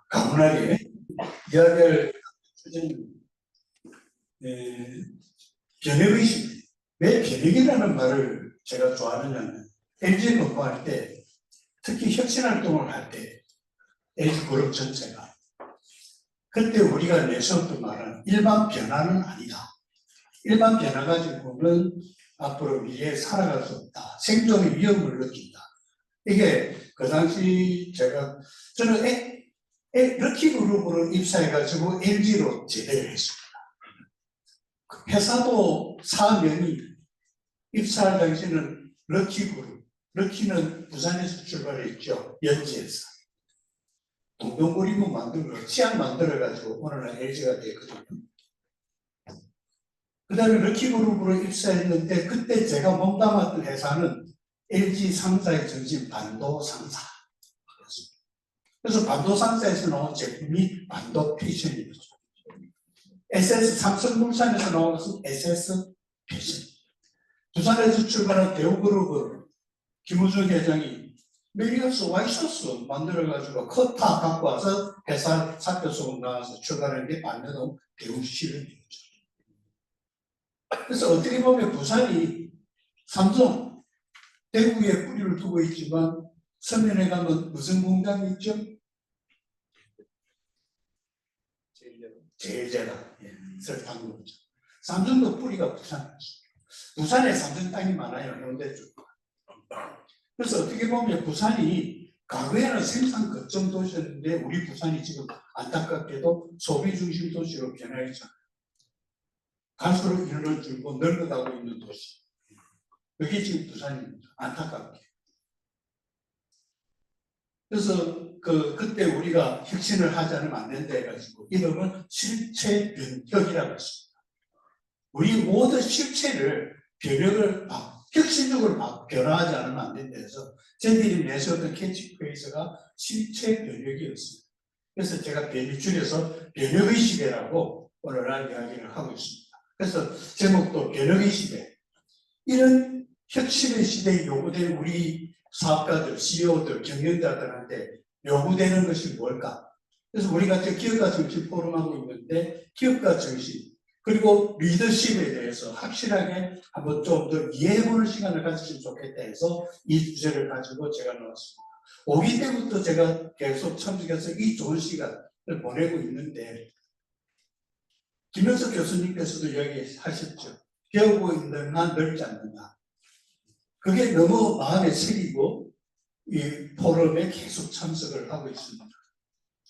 가분하게 이야기할 주제는 변혁의식. 왜 변혁이라는 말을 제가 좋아하느냐면 LG 건설할 때 특히 혁신활동을 할 때 LG그룹 전체가 그때 우리가 내세웠던 말은 일반 변화는 아니다. 일반 변화 가지고는 앞으로 미래에 살아갈 수 없다. 생존의 위험을 느낀다. 이게 그 당시 저는 럭키그룹으로 입사해가지고 LG로 제대를 했습니다. 회사도 사명이 입사할 당시에는 럭키그룹. 럭키는 부산에서 출발했죠. 연지에서. 동동구리문 만들고 치안 만들어가지고 오늘날 LG가 됐거든요. 그 다음에 럭키그룹으로 입사했는데 그때 제가 몸담았던 회사는 LG 상사의 정신 반도 상사. 그래서 반도 상사에서 나온 제품이 반도 패션이었죠. 삼성물산에서 나온 것은 SS 패션. 부산에서 출발한 대우그룹은 김우중 회장이 메리어스 와이셔츠 만들어가지고 커타 갖고 와서 회사 사표 소금 나와서 출발한 게 반대동 대우 실험이었죠. 그래서 어떻게 보면 부산이 삼성, 대구에 뿌리를 두고 있지만 서면에 가면 무슨 공장이 있죠? 제일제당, 설탕 공장. 삼성도 뿌리가 부산이었어요. 부산에 삼성 땅이 많아요, 해운대 쪽. 그래서 어떻게 보면 부산이 과거에는 생산 거점 도시였는데 우리 부산이 지금 안타깝게도 소비 중심 도시로 변화했잖아요. 갈수록 인원을 줄고 늙어가고 있는 도시. 그게 지금 부산입니다. 안타깝게. 그래서 그때 우리가 혁신을 하지 않으면 안 된다 해가지고 이름은 실체변혁이라고 했습니다. 우리 모든 실체를 변혁을 혁신적으로 변화하지 않으면 안 된다 해서 저희들이 내세웠던 캐치프레이즈가 실체변혁이었습니다. 그래서 제가 줄여서 변혁의 시대라고 오늘날 이야기를 하고 있습니다. 그래서 제목도 변혁의 시대. 이런 혁신의 시대에 요구되는 우리 사업가들, CEO들, 경영자들한테 요구되는 것이 뭘까? 그래서 우리가 지금 기업가 정신 포럼하고 있는데 기업가 정신 그리고 리더십에 대해서 확실하게 한번 좀 더 이해해보는 시간을 가지시면 좋겠다 해서 이 주제를 가지고 제가 나왔습니다. 5기 때부터 제가 계속 참석해서 이 좋은 시간을 보내고 있는데 김현석 교수님께서도 이야기하셨죠. 배우고 있는 한 넓지 않는다. 그게 너무 마음에 새기고 이 포럼에 계속 참석을 하고 있습니다.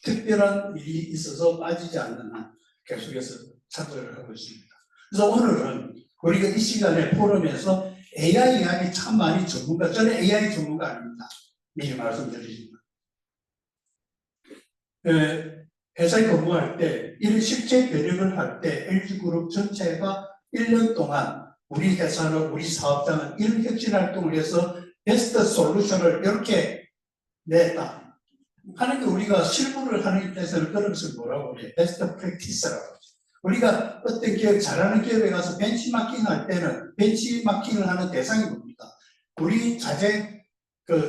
특별한 일이 있어서 빠지지 않는 한 계속해서 참석을 하고 있습니다. 그래서 오늘은 우리가 이 시간에 포럼에서 AI 이야기 참 많이 저는 AI 전문가 아닙니다. 미리 말씀드리지만. 회사에 근무할 때 이런 실제 변혁을 할 때 LG그룹 전체가 1년 동안 우리 회사는 우리 사업장은 이런 혁신 활동을 해서 베스트 솔루션을 이렇게 냈다 하는 게 우리가 실무를 하는 입장에서는 그런 것을 뭐라고 그래요? 베스트 프랙티스라고 하죠. 우리가 어떤 기업, 잘하는 기업에 가서 벤치마킹 할 때는 벤치마킹을 하는 대상이 뭡니까? 우리 자재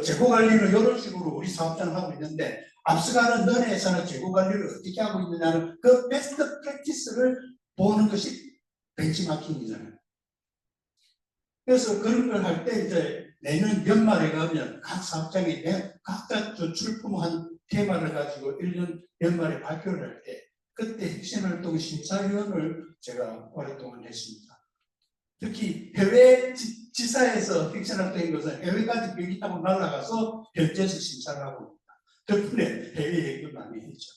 재고 관리를 이런 식으로 우리 사업장을 하고 있는데 앞서가는 너네 회사는 재고 관리를 어떻게 하고 있느냐는 그 베스트 프랙티스를 보는 것이 벤치마킹이잖아요. 그래서 그런 걸 할 때 이제 내년 연말에 가면 각 사업장이 각자 출품한 테마를 가지고 1년 연말에 발표를 할 때 그때 혁신활동 심사위원을 제가 오랫동안 했습니다. 특히 해외 지사에서 혁신활동인 것은 해외까지 비행기 타고 날아가서 현지에서 심사를 하고 있다. 덕분에 해외 얘기를 많이 했죠.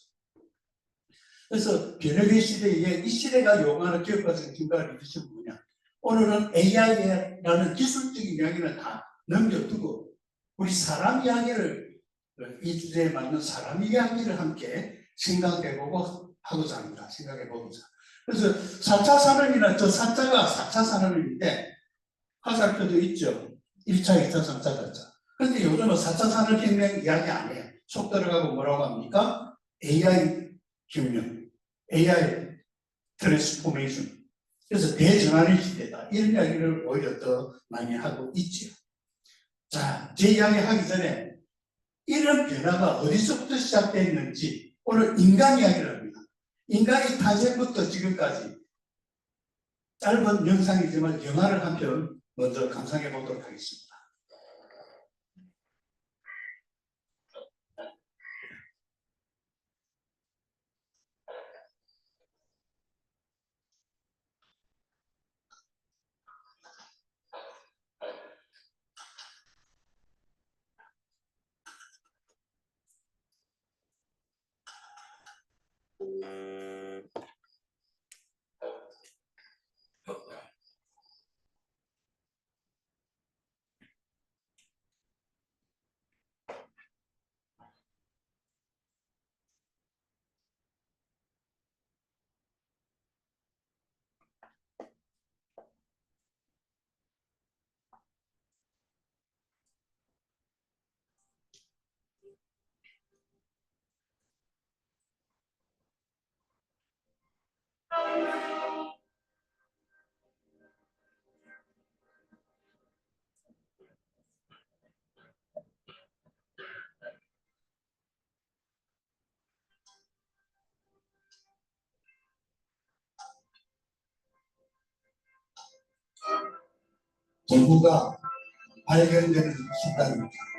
그래서 변혁의 시대에 이 시대가 요구하는 기업가 정신과 리더십은 뭐냐? 오늘은 AI라는 기술적인 이야기는 다 넘겨두고 우리 사람 이야기를 이 주제에 맞는 사람 이야기를 함께 생각해보고 하고자 합니다. 생각해보고자. 그래서 4차 산업이나 저 4차가 4차 산업인데 화살표도 있죠. 1차, 2차, 3차, 4차. 그런데 요즘은 4차 산업혁명 이야기 안 해요. 속 들어가고 뭐라고 합니까? AI 혁명, AI 트랜스포메이션. 그래서 대전환의 시대다. 이런 이야기를 오히려 더 많이 하고 있죠. 자, 제 이야기 하기 전에 이런 변화가 어디서부터 시작됐는지 오늘 인간 이야기를 합니다. 인간이 탄생부터 지금까지 짧은 영상이지만 영화를 한 편 먼저 감상해 보도록 하겠습니다. 전부가 발견되는 순간입니다.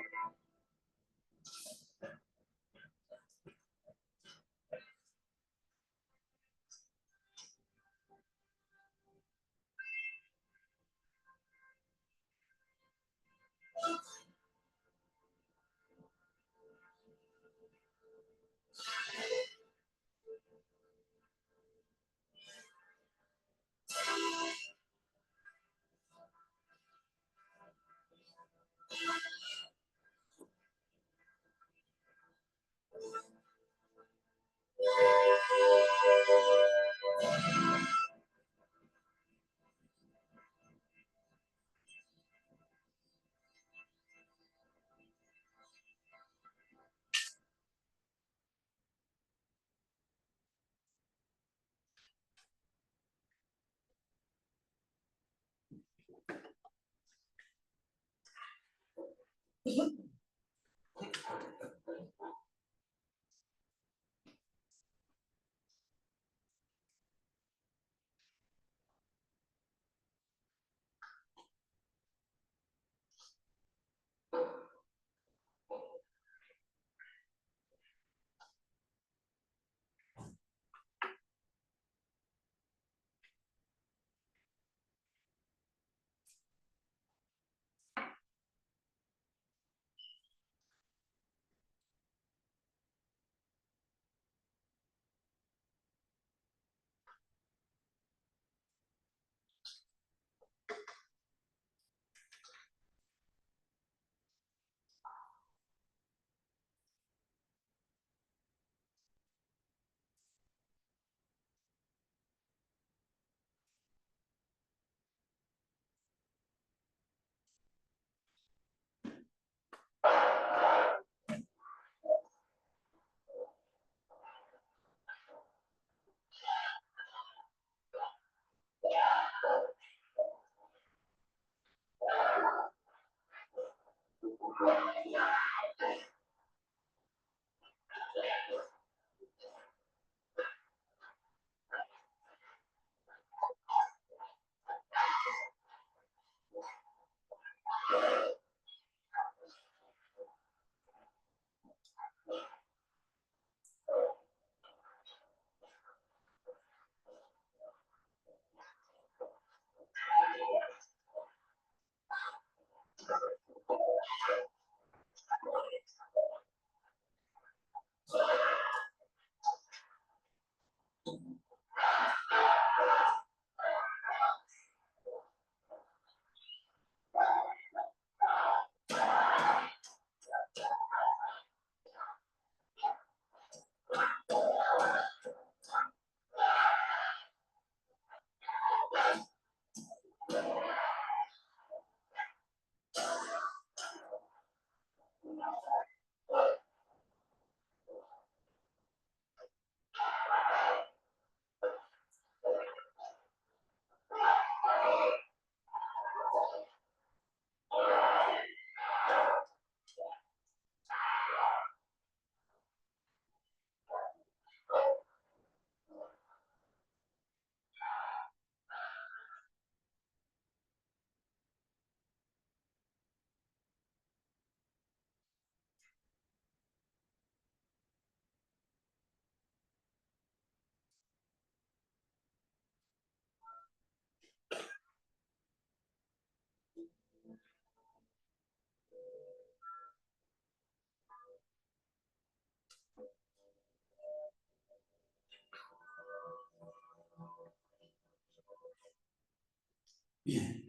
예.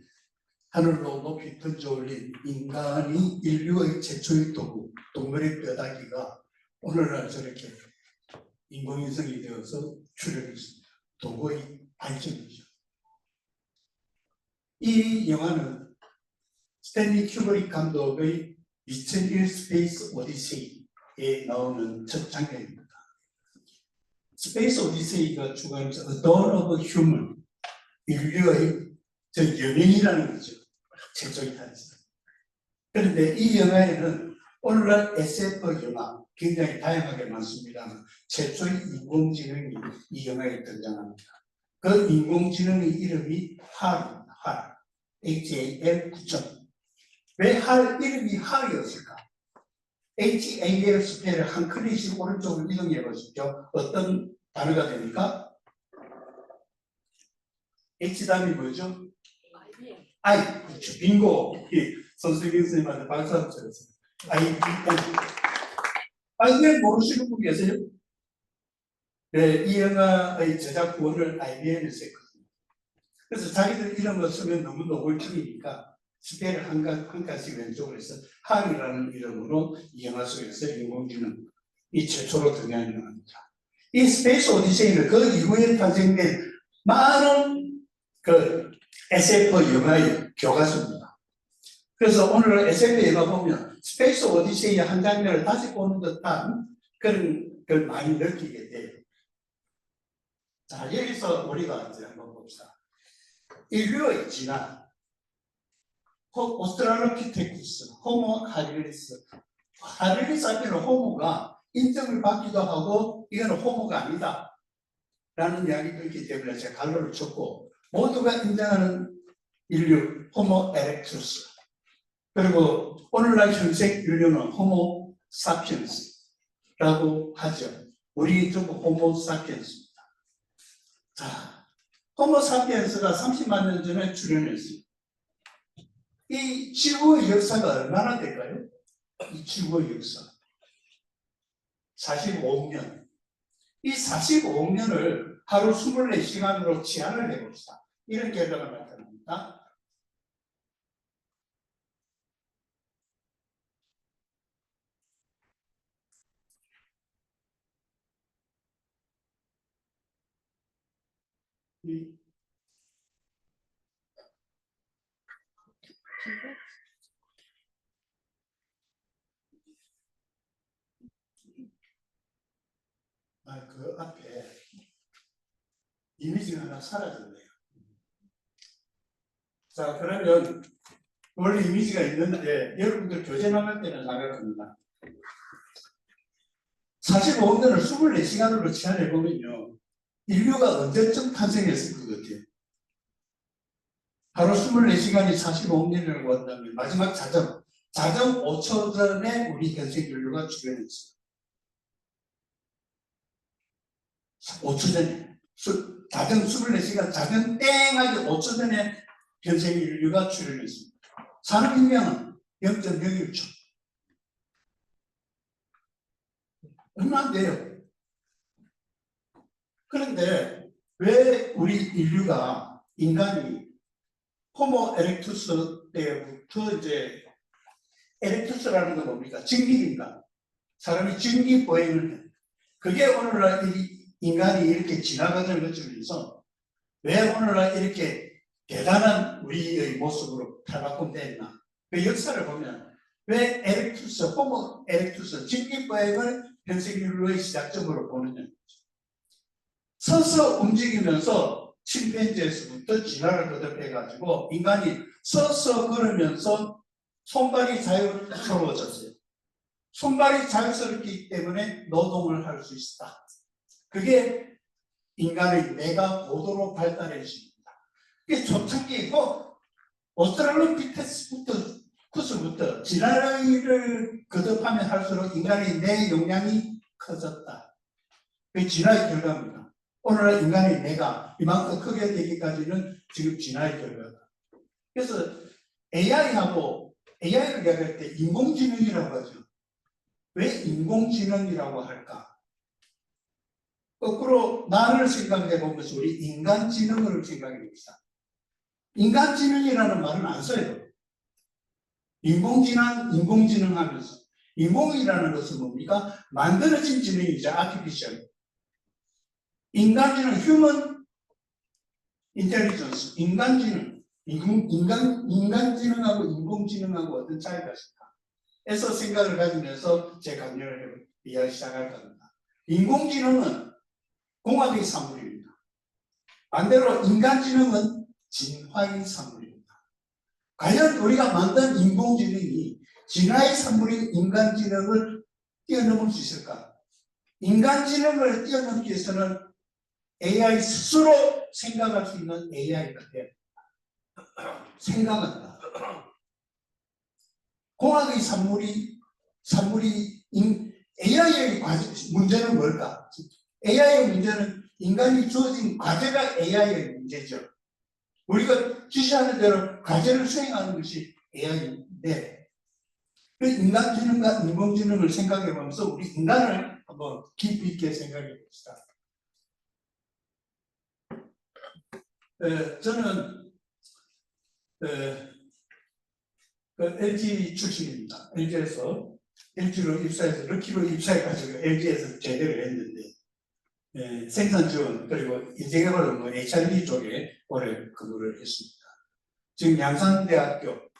하늘로 높이 던져올린 인간이 인류의 최초의 도구, 동물의 뼈다귀가 오늘날 저렇게 인공위성이 되어서 출현했습니다. 도구의 발전이죠. 이 영화는 스탠리 큐브릭 감독의 2001 스페이스 오디세이에 나오는 첫 장면입니다. 스페이스 오디세이가 주관해서 A Dawn of Human, 인류의 여명이라는 거죠. 최초의 탄생. 그런데 이 영화에는 오늘날 SF 영화 굉장히 다양하게 많습니다만 최초의 인공지능이 이 영화에 등장합니다. 그 인공지능의 이름이 HAL입니다. HAL. HAL 9점. 왜 HAL 이름이 HAL이었을까? HAL 스펠을 한 클릭씩 오른쪽으로 이동해 보십시오. 어떤 단어가 됩니까? H 다음이 뭐죠? I. 그렇죠. 빙고. 선생님 선생님한테 박수 한번 쳐주세요. IBM 모르시는 분 계세요? 네, 이 영화의 제작 구원을 IBM에서 했거든요. 그래서 자기들 이름을 쓰면 너무 노골적이니까 스펠을 한 가지 왼쪽으로 해서 할이라는 이름으로 이 영화 속에서 인공지능이 최초로 등장하는 겁니다. 이 스페이스 오디세이는 그 이후에 탄생된 많은 그 SF 영화의 교과서입니다. 그래서 오늘 SF 영화 보면 스페이스 오디세이의 한 장면을 다시 보는 듯한 그런 걸 많이 느끼게 돼요. 자, 여기서 우리가 이제 한번 봅시다. 인류의 진화, 오스트랄로피테쿠스, 호모 하릴리스. 하릴리스 앞에는 호모가 인정을 받기도 하고 이거는 호모가 아니다 라는 이야기가 있기 때문에 제가 갈로를 쳤고, 모두가 인정하는 인류 호모 에렉투스, 그리고 오늘날 현생 인류는 호모 사피엔스라고 하죠. 우리 전부 호모 사피엔스입니다. 자, 호모 사피엔스가 30만 년 전에 출현했습니다. 이 지구의 역사가 얼마나 될까요? 이 지구의 역사 45억 년. 이 45억 년을 하루 24시간으로 제한을 해봅시다. 이런 결과가 나타납니다. 그 앞에 이미지가 하나 사라졌네요. 자, 그러면 원래 이미지가 있는데 여러분들 교재 나갈 때는 나갈 겁니다. 45억 년을 24시간으로 제한해보면요, 인류가 언제쯤 탄생했을 것 같아요? 바로 24시간이 45억 년이라고 한다면 마지막 자정 5초 전에 우리 현생 인류가 출현했어요. 5초 전에. 자정 24시간, 자정 땡하게 5초 전에 현생 인류가 출현했습니다. 산업혁명은 0.01초. 얼마 안 돼요. 그런데 왜 우리 인류가, 인간이 호모 에렉투스 때부터 이제, 에렉투스라는 건 뭡니까? 직립인간. 사람이 직립보행을 해. 그게 오늘날 인간이 이렇게 진화과정을 거치면서 왜 오늘날 이렇게 대단한 우리의 모습으로 탈바꿈됐나? 그 역사를 보면 왜 에렉투스, 호모 에렉투스, 직립보행을 현생 인류의 시작점으로 보느냐? 서서 움직이면서 침팬지에서부터 진화를 거듭해가지고 인간이 서서 걸으면서 손발이 자유스러워졌어요. 손발이 자유스럽기 때문에 노동을 할 수 있다. 그게 인간의 뇌가 고도로 발달했습니다. 이게 초창기이고 오스트랄로피테쿠스부터 진화를 거듭하면 할수록 인간의 뇌 용량이 커졌다. 그게 진화의 결과입니다. 오늘날 인간의 뇌가 이만큼 크게 되기까지는 지금 진화의 결과다. 그래서 AI를 이야기할 때 인공지능이라고 하죠. 왜 인공지능이라고 할까? 거꾸로 나를 생각해 보면서 우리 인간지능을 생각해 봅시다. 인간지능이라는 말은 안 써요. 인공지능 하면서. 인공이라는 것은 뭡니까? 만들어진 지능이죠. 아티피셜. 인간지능, 휴먼 인텔리전스, 인간지능. 인간지능하고 인공지능하고 어떤 차이가 있을까? 에서 생각을 가지면서 제 강연을 이야기 시작할 겁니다. 인공지능은 공학의 산물입니다. 반대로 인간지능은 진화의 산물입니다. 과연 우리가 만든 인공지능이 진화의 산물인 인간지능을 뛰어넘을 수 있을까? 인간지능을 뛰어넘기 위해서는 AI 스스로 생각할 수 있는 AI가 돼야 됩니다. 생각한다. 공학의 산물이 AI의 문제는 뭘까? AI의 문제는 인간이 주어진 과제가 AI의 문제죠. 우리가 지시하는 대로 과제를 수행하는 것이 AI인데, 그 인간지능과 인공지능을 생각해 보면서 우리 인간을 한번 깊이 있게 생각해 봅시다. 저는 LG 출신입니다. LG로 입사해서 럭키로 입사해가지고 LG에서 제대를 했는데 생산 지원 그리고 인재개발 HRD 쪽에 오래 근무를 했습니다. 지금 양산대학교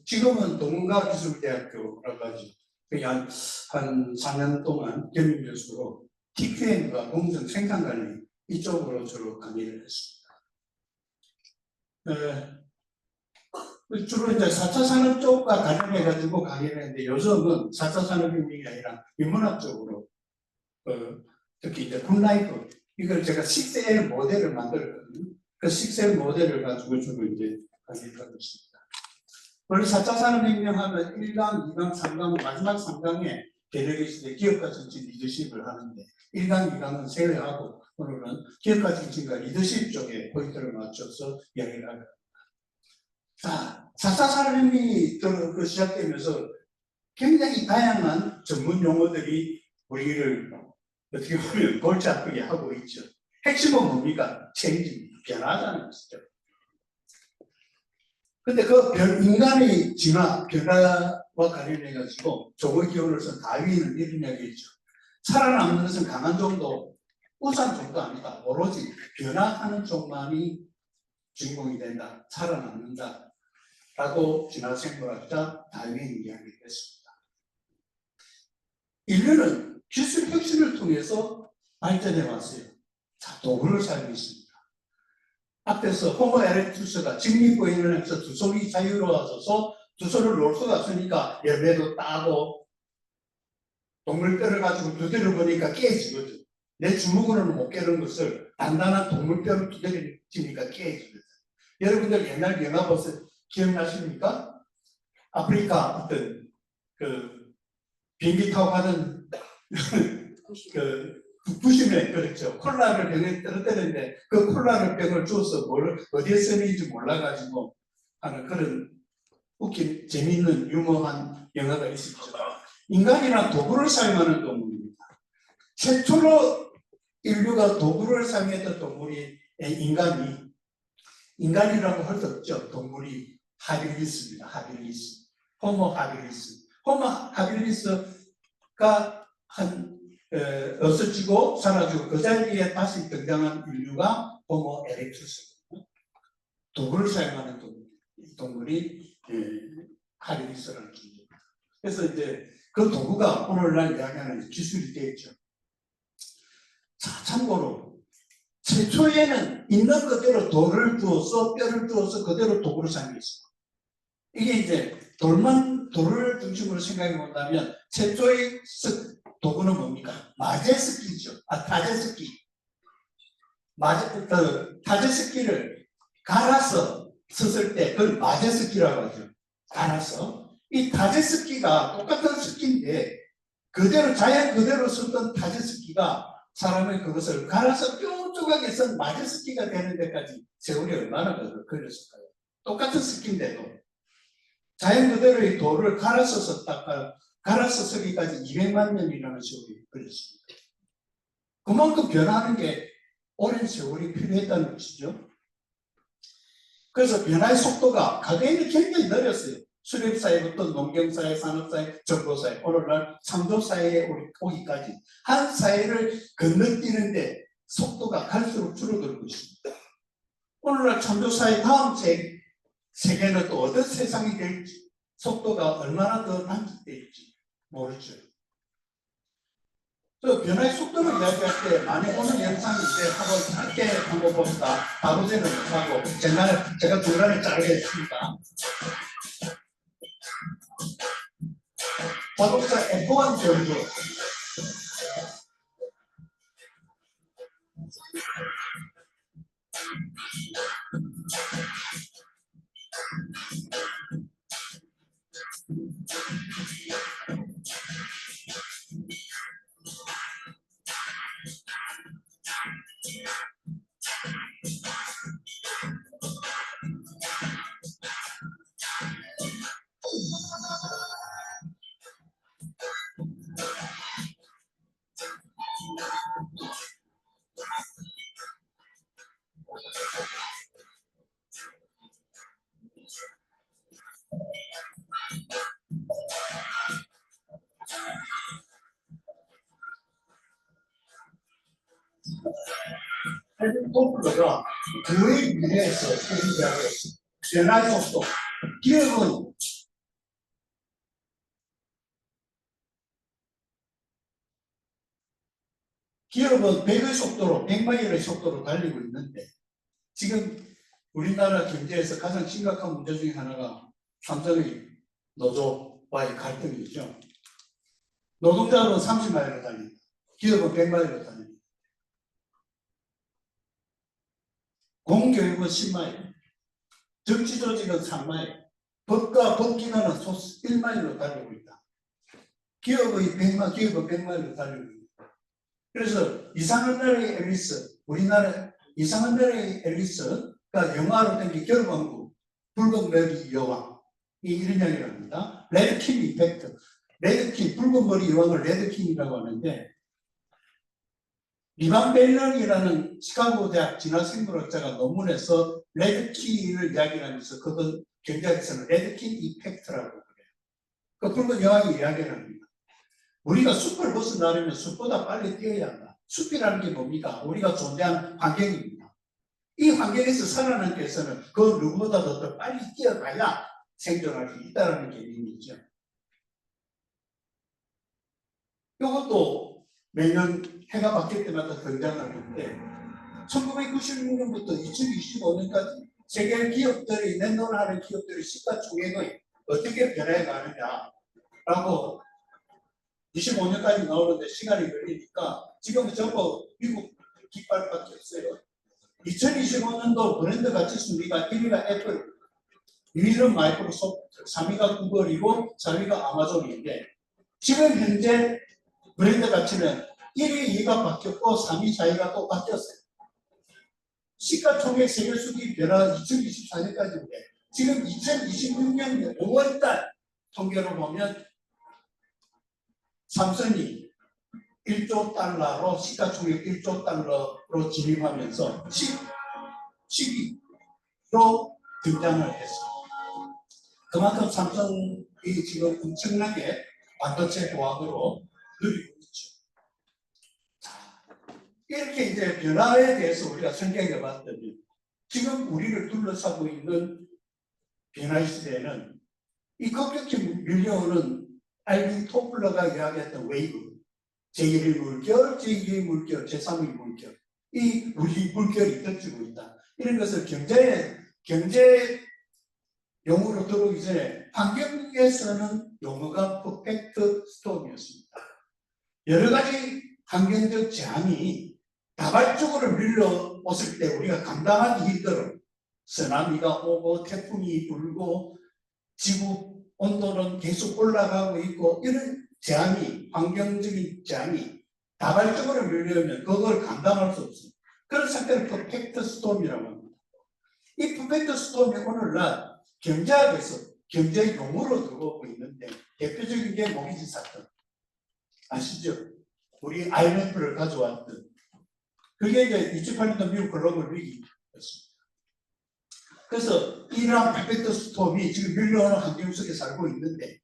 지금은 동문과기술대학교라고 하죠. 그냥 한 4년 동안 겸임 교수로 TQM과 공정 생산관리 이쪽으로 주로 강의를 했습니다. 주로 이제 4차 산업 쪽과 관련해가지고 강의를 했는데 요즘은 4차 산업혁명이 아니라 인문학 쪽으로 특히 이제 굿라이프 이걸 제가 6L 모델을 만들었거든요. 그 6L 모델을 가지고 주로 이제 강의를 하고 있습니다. 원래 4차 산업혁명 하면 1강, 2강, 3강, 마지막 3강에 계획이 있을 때 기업가 정치 리더십을 하는데 1강, 2강은 제외하고 오늘은 기업가 정치과 리더십 쪽에 포인트를 맞춰서 이야기를 하겠습니다. 자, 4차 산업혁명이 시작되면서 굉장히 다양한 전문 용어들이 우리를 어떻게 보면 골치 아프게 하고 있죠. 핵심은 뭡니까? 체인지입니다. 변화하자는 것이죠. 근데 그 인간의 진화, 변화와 관련해가지고 조의 기원을 쓴 다윈은 이런 이야기 했죠. 살아남는 것은 강한 정도, 우수한 정도 아니다. 오로지 변화하는 쪽만이 주인공이 된다. 살아남는다. 라고 진화생물학자 다윈이 이야기했습니다. 인류는 기술 혁신을 통해서 발전해 왔어요. 자, 도구를 사용했습니다 앞에서 호모 에렉투스가 직립보행을 해서 두 손이 자유로워져서 두 손을 놓을 수가 없으니까 열매도 따고 동물뼈를 가지고 두드려 보니까 깨지거든. 내 주먹으로는 못 깨는 것을 단단한 동물뼈를 두드리니까 깨지거든. 여러분들 옛날 영화 보세요. 기억나십니까? 아프리카 어떤 비행기 타고 가는 부심에 그렇죠. 콜라를 병에 떨어뜨렸는데 그 콜라를 병을 주어서 어디에 쓰는지 몰라가지고 하는 그런 웃긴 재미있는 유머한 영화가 있었죠. 인간이란 도구를 사용하는 동물입니다. 최초로 인류가 도구를 사용했던 동물이 인간이라고 할 수 없죠. 동물이 하빌리스입니다. 하빌리스. 호모 하빌리스. 호모 하빌리스가 없어지고 사라지고 그 자리에 다시 등장한 인류가 호모 에렉투스입니다. 도구를 사용하는 동물이 하빌리스라는 존재입니다. 그래서 이제 그 도구가 오늘날 이야기하는 기술이 되었죠. 자, 참고로 최초에는 있는 그대로 돌을 주어서 뼈를 주어서 그대로 도구를 사용했습니다. 이게 이제 돌을 중심으로 생각해 본다면 최초의 도구는 뭡니까? 마제스키죠. 타제스키. 타제스키를 갈아서 썼을 때 그걸 마제스키라고 하죠. 갈아서. 이 타제스키가 똑같은 스키인데 자연 그대로 썼던 타제스키가 사람이 그것을 갈아서 뾰족하게 쓴 마제스키가 되는 데까지 세월이 얼마나 걸렸을까요? 똑같은 스키인데도 자연 그대로의 돌을 갈아서 쓰기까지 200만 년이라는 세월이 걸렸습니다. 그만큼 변하는 게 오랜 세월이 필요했다는 것이죠. 그래서 변화의 속도가 과거에는 굉장히 느렸어요. 수렵사회부터 농경사회, 산업사회, 정보사회, 오늘날 창조사회에 오기까지 한 사회를 건너뛰는데 속도가 갈수록 줄어들고 있습니다. 오늘날 창조사회 다음 세계는 또 어떤 세상이 될지, 속도가 얼마나 더 단축될지 모르죠. 그 변화의 속도를 이야기할 때 많이 오는 영상인데 한번 봅시다. 바로제는 못하고 제가 중간에 자르게 했습니다. 자동차 F1 정도. 헬빈 토플러가 그의 미래에서 이야기하고 있습니다. 변화의 속도. 기업은 100의 속도로, 100마일의 속도로 달리고 있는데 지금 우리나라 경제에서 가장 심각한 문제 중에 하나가 삼성의 노조와의 갈등이죠. 노동자는 30마일로 달립니다. 기업은 100마일로 달립니다. 공교육은 10마일, 정치 조직은 3마일, 법과 법기관은 1마일로 달리고 있다. 기업은 100마일로 달리고 있다. 그래서 이상한 나라의 앨리스, 우리나라 이상한 나라의 앨리스가 영화로 된 게 결혼왕국, 붉은 머리 여왕, 이런 이야기를 합니다. 레드킴 이펙트. 레드킴, 붉은 머리 여왕을 레드킴이라고 하는데, 리반 벨런이라는 시카고 대학 진화생물학자가 논문에서 레드킴을 이야기하면서 그건 경제학에서는 레드킴 이펙트라고 그래요. 그 붉은 여왕이 이야기를 합니다. 우리가 숲을 벗어나려면 숲보다 빨리 뛰어야 한다. 숲이라는 게 뭡니까? 우리가 존재하는 환경입니다. 이 환경에서 살아남기 위해서는 그 누구보다도 더 빨리 뛰어가야 생존할 수 있다는 개념이죠. 이것도 매년 해가 바뀔 때마다 등장하는데 1996년부터 2025년까지 세계 기업들이 낸돈하는 기업들의 시가총액이 어떻게 변해 가느냐라고 25년까지 나오는데 시간이 걸리니까 지금은 전부 미국 깃발밖에 없어요. 2025년도 브랜드 가치 순위가 1위가 애플, 2위는 마이크로소프트, 3위가 구글이고 4위가 아마존인데 지금 현재 브랜드 가치는 1위, 2위가 바뀌었고 3위, 4위가 또 바뀌었어요. 시가총액 세계 수기 변화 2024년까지인데 지금 2026년 5월달 통계로 보면 삼성이 1조 달러로 시가총액 1조 달러로 진입하면서 10위로 등장을 했습니다. 그만큼 삼성이 지금 엄청나게 반도체 보안으로 누리고 있죠. 자, 이렇게 이제 변화에 대해서 우리가 생각해 봤더니 지금 우리를 둘러싸고 있는 변화의 시대에는 이 급격히 밀려오는 알빈 토플러가 이야기했던 웨이브, 제1의 물결, 제2의 물결, 제3의 물결, 이 우리 물결이 던지고 있다. 이런 것을 경제 용어로 들어오기 전에 환경에서는 용어가 퍼펙트 스톰이었습니다. 여러 가지 환경적 재앙이 다발적으로 밀려왔을 때 우리가 감당하기 힘들어 쓰나미가 오고 태풍이 불고 지구 온도는 계속 올라가고 있고 이런 재앙이 환경적인 재앙이 다발적으로 밀려오면 그걸 감당할 수 없습니다. 그런 상태를 퍼펙트 스톰이라고 합니다. 이 퍼펙트 스톰이 오늘날 경제학에서 경제 용어로 들어오고 있는데 대표적인 게 모기지 사건 아시죠? 우리 IMF를 가져왔던 그게 이제 2008년도 미국 글로벌 위기였습니다. 그래서 이러한 퍼펙트 스톰이 지금 밀려오는 환경 속에 살고 있는데,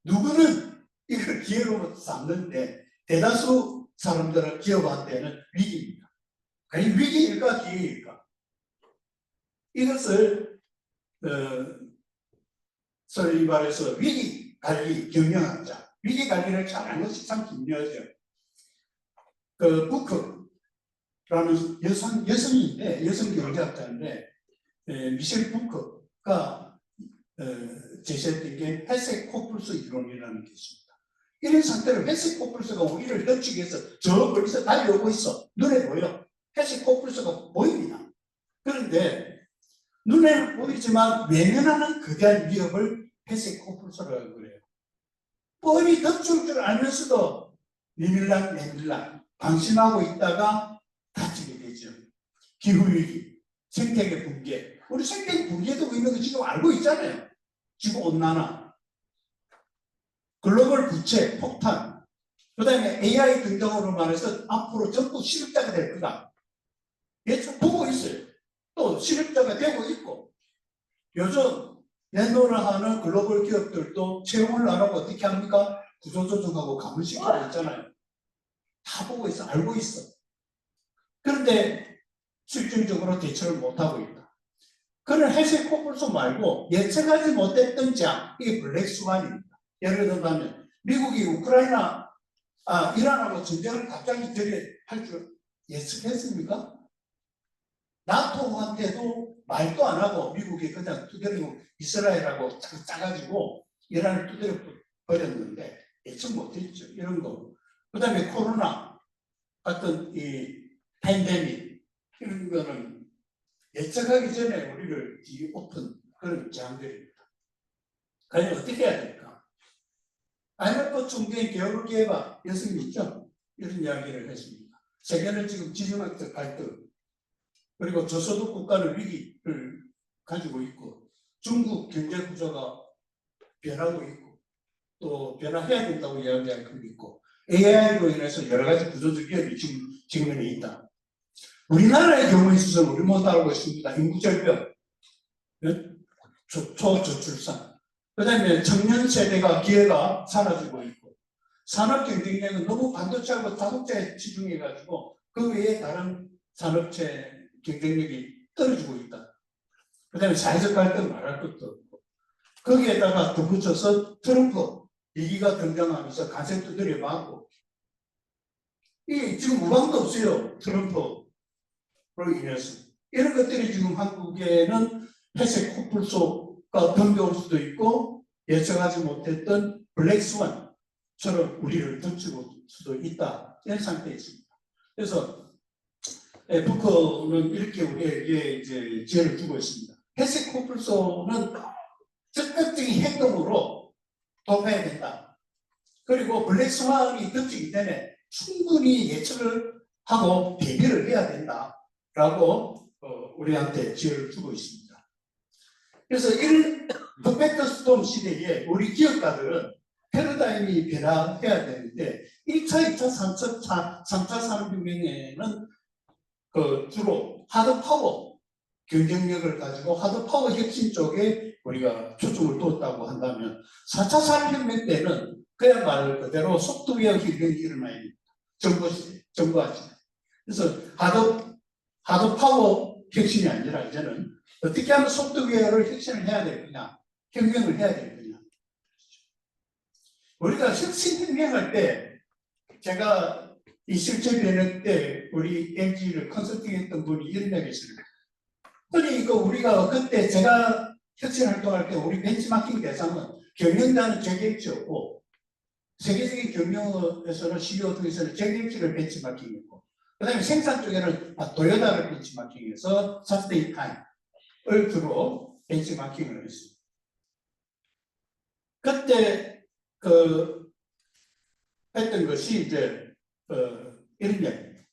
누구는 이걸 기회로 삼는데 대다수 사람들은 기업한테는 위기입니다. 아니, 위기일까 기회일까? 이것을 소위 말해서 위기 관리 경영학자, 위기 관리를 잘하는 것이 참 중요하죠. 그 부크라는 여성인데, 여성 경제학자인데, 미셸 부크가 제시했던 게 회색 코뿔소 이론이라는 게 있습니다. 이런 상태로 회색 코뿔소가 우리를 덮치기 위해서 저 멀리서 달려오고 있어. 눈에 보여. 회색 코뿔소가 보입니다. 그런데 눈에는 보이지만 외면하는 거대한 위협을 회색 코뿔소라고 그래요. 뻔히 덮칠 줄 알면서도 내밀락 방심하고 있다가 다치게 되죠. 기후위기, 생태계 붕괴. 우리 생태계 붕괴도 있는 거 지금 알고 있잖아요. 지구온난화, 글로벌 부채, 폭탄, 그 다음에 AI 등등으로 말해서 앞으로 전부 실업자가 될 거다. 예측 보고 있어요. 또 실업자가 되고 있고, 요즘 내노라하는 글로벌 기업들도 채용을 안 하고 어떻게 합니까? 구조조정하고 가물시키고 있잖아요. 다 보고 있어, 알고 있어. 그런데 실질적으로 대처를 못하고 있다. 그런 회색 코뿔소 말고 예측하지 못했던 장, 이게 블랙스완입니다. 예를 들면 미국이 이란하고 전쟁을 갑자기 할 줄 예측했습니까? 나토한테도 말도 안 하고 미국이 그냥 두드리고 이스라엘하고 짜가지고 이란을 두드려 버렸는데 예측 못했죠. 이런 거. 그 다음에 코로나 같은 이 팬데믹 이런 거는 예측하기 전에 우리를 뒤엎은 그런 재앙들입니다. 과연 어떻게 해야 될까? IMF 총재의 게오르기에바 여성이 있죠. 이런 이야기를 했습니다. 세계는 지금 지정학적 갈등, 그리고 저소득 국가는 위기를 가지고 있고, 중국 경제 구조가 변하고 있고, 또 변화해야 된다고 이야기하고 있고, AI로 인해서 여러 가지 구조적 위협이 직면해 있다. 우리나라의 경우에 있어서는 우리 모두 알고 있습니다. 인구절벽, 초저출산, 그 다음에 청년 세대가 기회가 사라지고 있고, 산업 경쟁력은 너무 반도체하고 자동차에 치중해가지고 그 외에 다른 산업체 경쟁력이 떨어지고 있다. 그 다음에 사회적 갈등 말할 것도 없고, 거기에다가 덧붙여서 트럼프 위기가 등장하면서 간세 두드려 맞고, 이 지금 무방도 없어요. 트럼프로 인해서. 이런 것들이 지금 한국에는 회색 코뿔소가 덤벼올 수도 있고, 예측하지 못했던 블랙스완처럼 우리를 덮칠 수도 있다. 이런 상태에 있습니다. 그래서 부커는 이렇게 우리에게 이제 지혜를 주고 있습니다. 회색 코뿔소는 적극적인 행동으로 돌파해야 된다. 그리고 블랙스완이 덮치기 전에 충분히 예측을 하고 대비를 해야 된다라고 우리한테 지혜를 주고 있습니다. 그래서 이런 퍼펙트 스톰 시대에 우리 기업가들은 패러다임이 변화해야 되는데 1차, 2차, 3차 산업혁명에는 주로 하드파워 경쟁력을 가지고 하드파워 혁신 쪽에 우리가 초점을 뒀다고 한다면 4차 산업혁명 때는 그야말로 그대로 소프트웨어 혁명이 일어나야 됩니다. 정보화 시대. 그래서 하드파워 혁신이 아니라 이제는 어떻게 하면 소프트웨어를 혁신을 해야 될 거냐, 혁명을 해야 될 거냐. 우리가 혁신혁명할 때 제가 이 실제 면역 때 우리 LG를 컨설팅했던 분이 이런 얘기 했습니다. 아니 이거 우리가 그때 제가 혁신 활동할 때 우리 벤치마킹 대상은 경영자는 JH였고 세계적인 경영에서는 CEO 등에서는 JH를 벤치마킹했고 그 다음에 생산 쪽에는 도요타를 벤치마킹해서 서스테인 타임을 주로 벤치마킹을 했습니다. 그때 했던 것이 이제 이런 얘기입니다.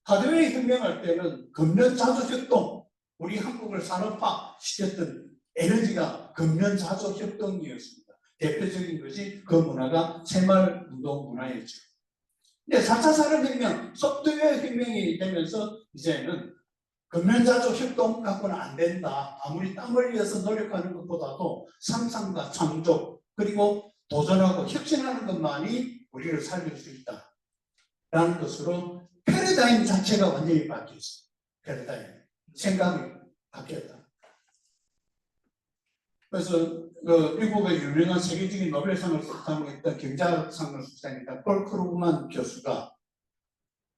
하드웨어 혁명할 때는 금년 자주 협동, 우리 한국을 산업화 시켰던 에너지가 금년 자주 협동이었습니다. 대표적인 것이 그 문화가 새마을 운동 문화였죠. 근데 4차 산업혁명, 소프트웨어 혁명이 되면서 이제는 근면자족 협동 갖고는 안 된다. 아무리 땀 흘려서 노력하는 것보다도 상상과 창조 그리고 도전하고 혁신하는 것만이 우리를 살릴 수 있다. 라는 것으로 패러다임 자체가 완전히 바뀌었어요. 패러다임. 생각이 바뀌었다. 그래서 미국의 유명한 세계적인 노벨상을 수상했던 경제학상을 수상했던 폴 크루그만 교수가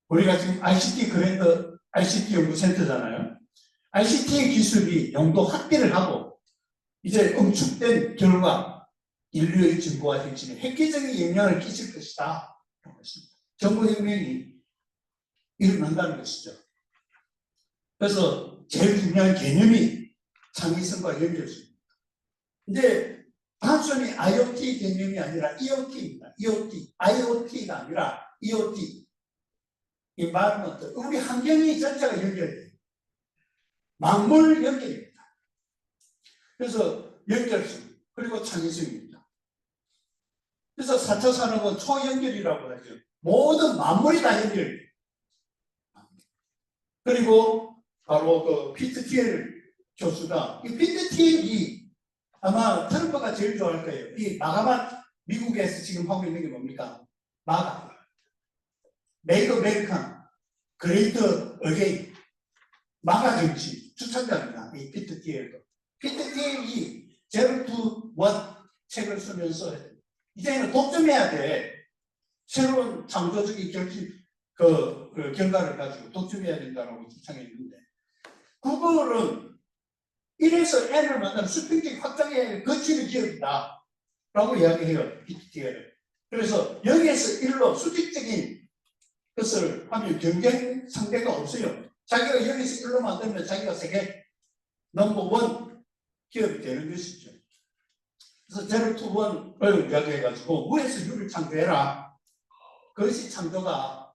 우리가 지금 ICT 그랜드 ICT 연구센터잖아요. ICT 기술이 용도 확대를 하고 이제 응축된 결과 인류의 진보와 혁신에 획기적인 영향을 끼칠 것이다. 정보혁명이 일어난다는 것이죠. 그래서 제일 중요한 개념이 창의성과 연결성입니다. 근데 단순히 IoT 개념이 아니라 EOT입니다. EOT, IoT가 아니라 EOT, environment, 우리 환경이 전체가 연결돼요. 만물 연결입니다. 그래서 연결성 그리고 창의성입니다. 그래서 4차 산업은 초연결이라고 하죠. 모든 만물이 다 연결돼요. 그리고 바로 그 피트 티엘 교수가 이 피트 티엘이 아마 트럼프가 제일 좋아할 거예요. 이 마가만 미국에서 지금 하고 있는 게 뭡니까? 마가. 메이드 아메리칸, 그레이트 어게인, 마가 정치 추천자입니다. 이 피트 티엘도. 피트 티엘이 제로 투 원 책을 쓰면서 이제는 독점해야 돼. 새로운 창조적인 결과를 가지고 독점해야 된다고 주창했는데 구글은 1에서 n을 만드는 수평적 확장에 거치는 기업이다 라고 이야기해요. PTTL을. 그래서 0에서 1로 수직적인 것을 하면 경쟁 상대가 없어요. 자기가 0에서 1로 만들면 자기가 세계 넘버원 기업이 되는 것이죠. 그래서 제로 투 원을 이야기해가지고 무에서 유를 창조해라. 그것이 창조가.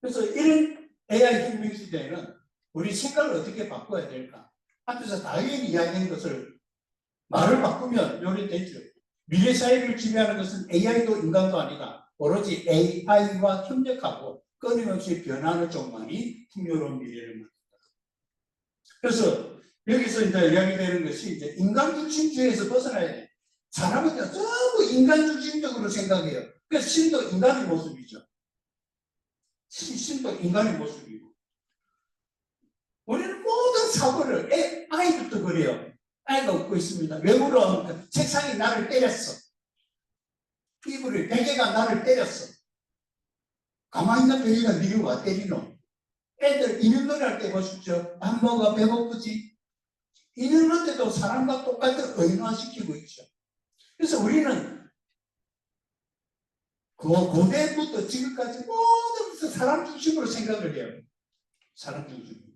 그래서 이런 AI 혁명 시대에는 우리 생각을 어떻게 바꿔야 될까? 앞에서 당연히 이야기한 것을 말을 바꾸면 요리되죠. 미래 사회를 지배하는 것은 AI도 인간도 아니다. 오로지 AI와 협력하고 끊임없이 변하는 쪽만이 풍요로운 미래를 만든다. 그래서 여기서 이제 이야기되는 것이 이제 인간 중심주의에서 벗어나야 돼. 사람은 전부 인간 중심적으로 생각해요. 그래서 신도 인간의 모습이죠. 신도 인간의 모습이고. 우리는 모든 사고를 아이들도 그래요. 아이가 웃고 있습니다. 왜 울어? 책상이 나를 때렸어. 이불을 베개가 나를 때렸어. 가만히 있는 베개가 니를 와 때리노? 애들 이는놀이 할 때 보십시오. 밥 먹어 배고프지? 이는놀 때도 사람과 똑같은 의인화시키고 있죠. 그래서 우리는 고대부터 지금까지 모든 사람 중심으로 생각을 해요. 사람 중심으로.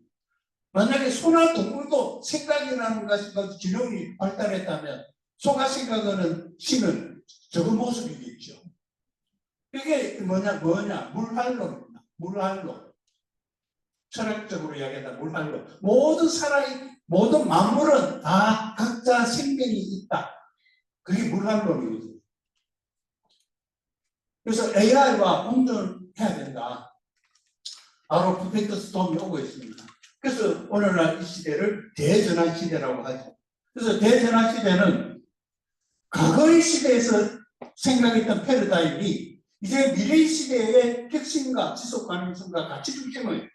만약에 소나 동물도 생각이 나는 것이 기능이 발달했다면 소가 생각하는 신은 저런 모습이겠죠. 이게 뭐냐? 물활로입니다. 물활로. 철학적으로 이야기하다 물활로. 모든 만물은 다 각자 생명이 있다. 그게 물활론이거든요. 그래서 AI와 공존해야 된다. 바로 퍼펙트 스톰이 오고 있습니다. 그래서 오늘날 이 시대를 대전환 시대라고 하죠. 그래서 대전환 시대는 과거의 시대에서 생각했던 패러다임이 이제 미래 시대의 혁신과 지속 가능성과 가치 중심의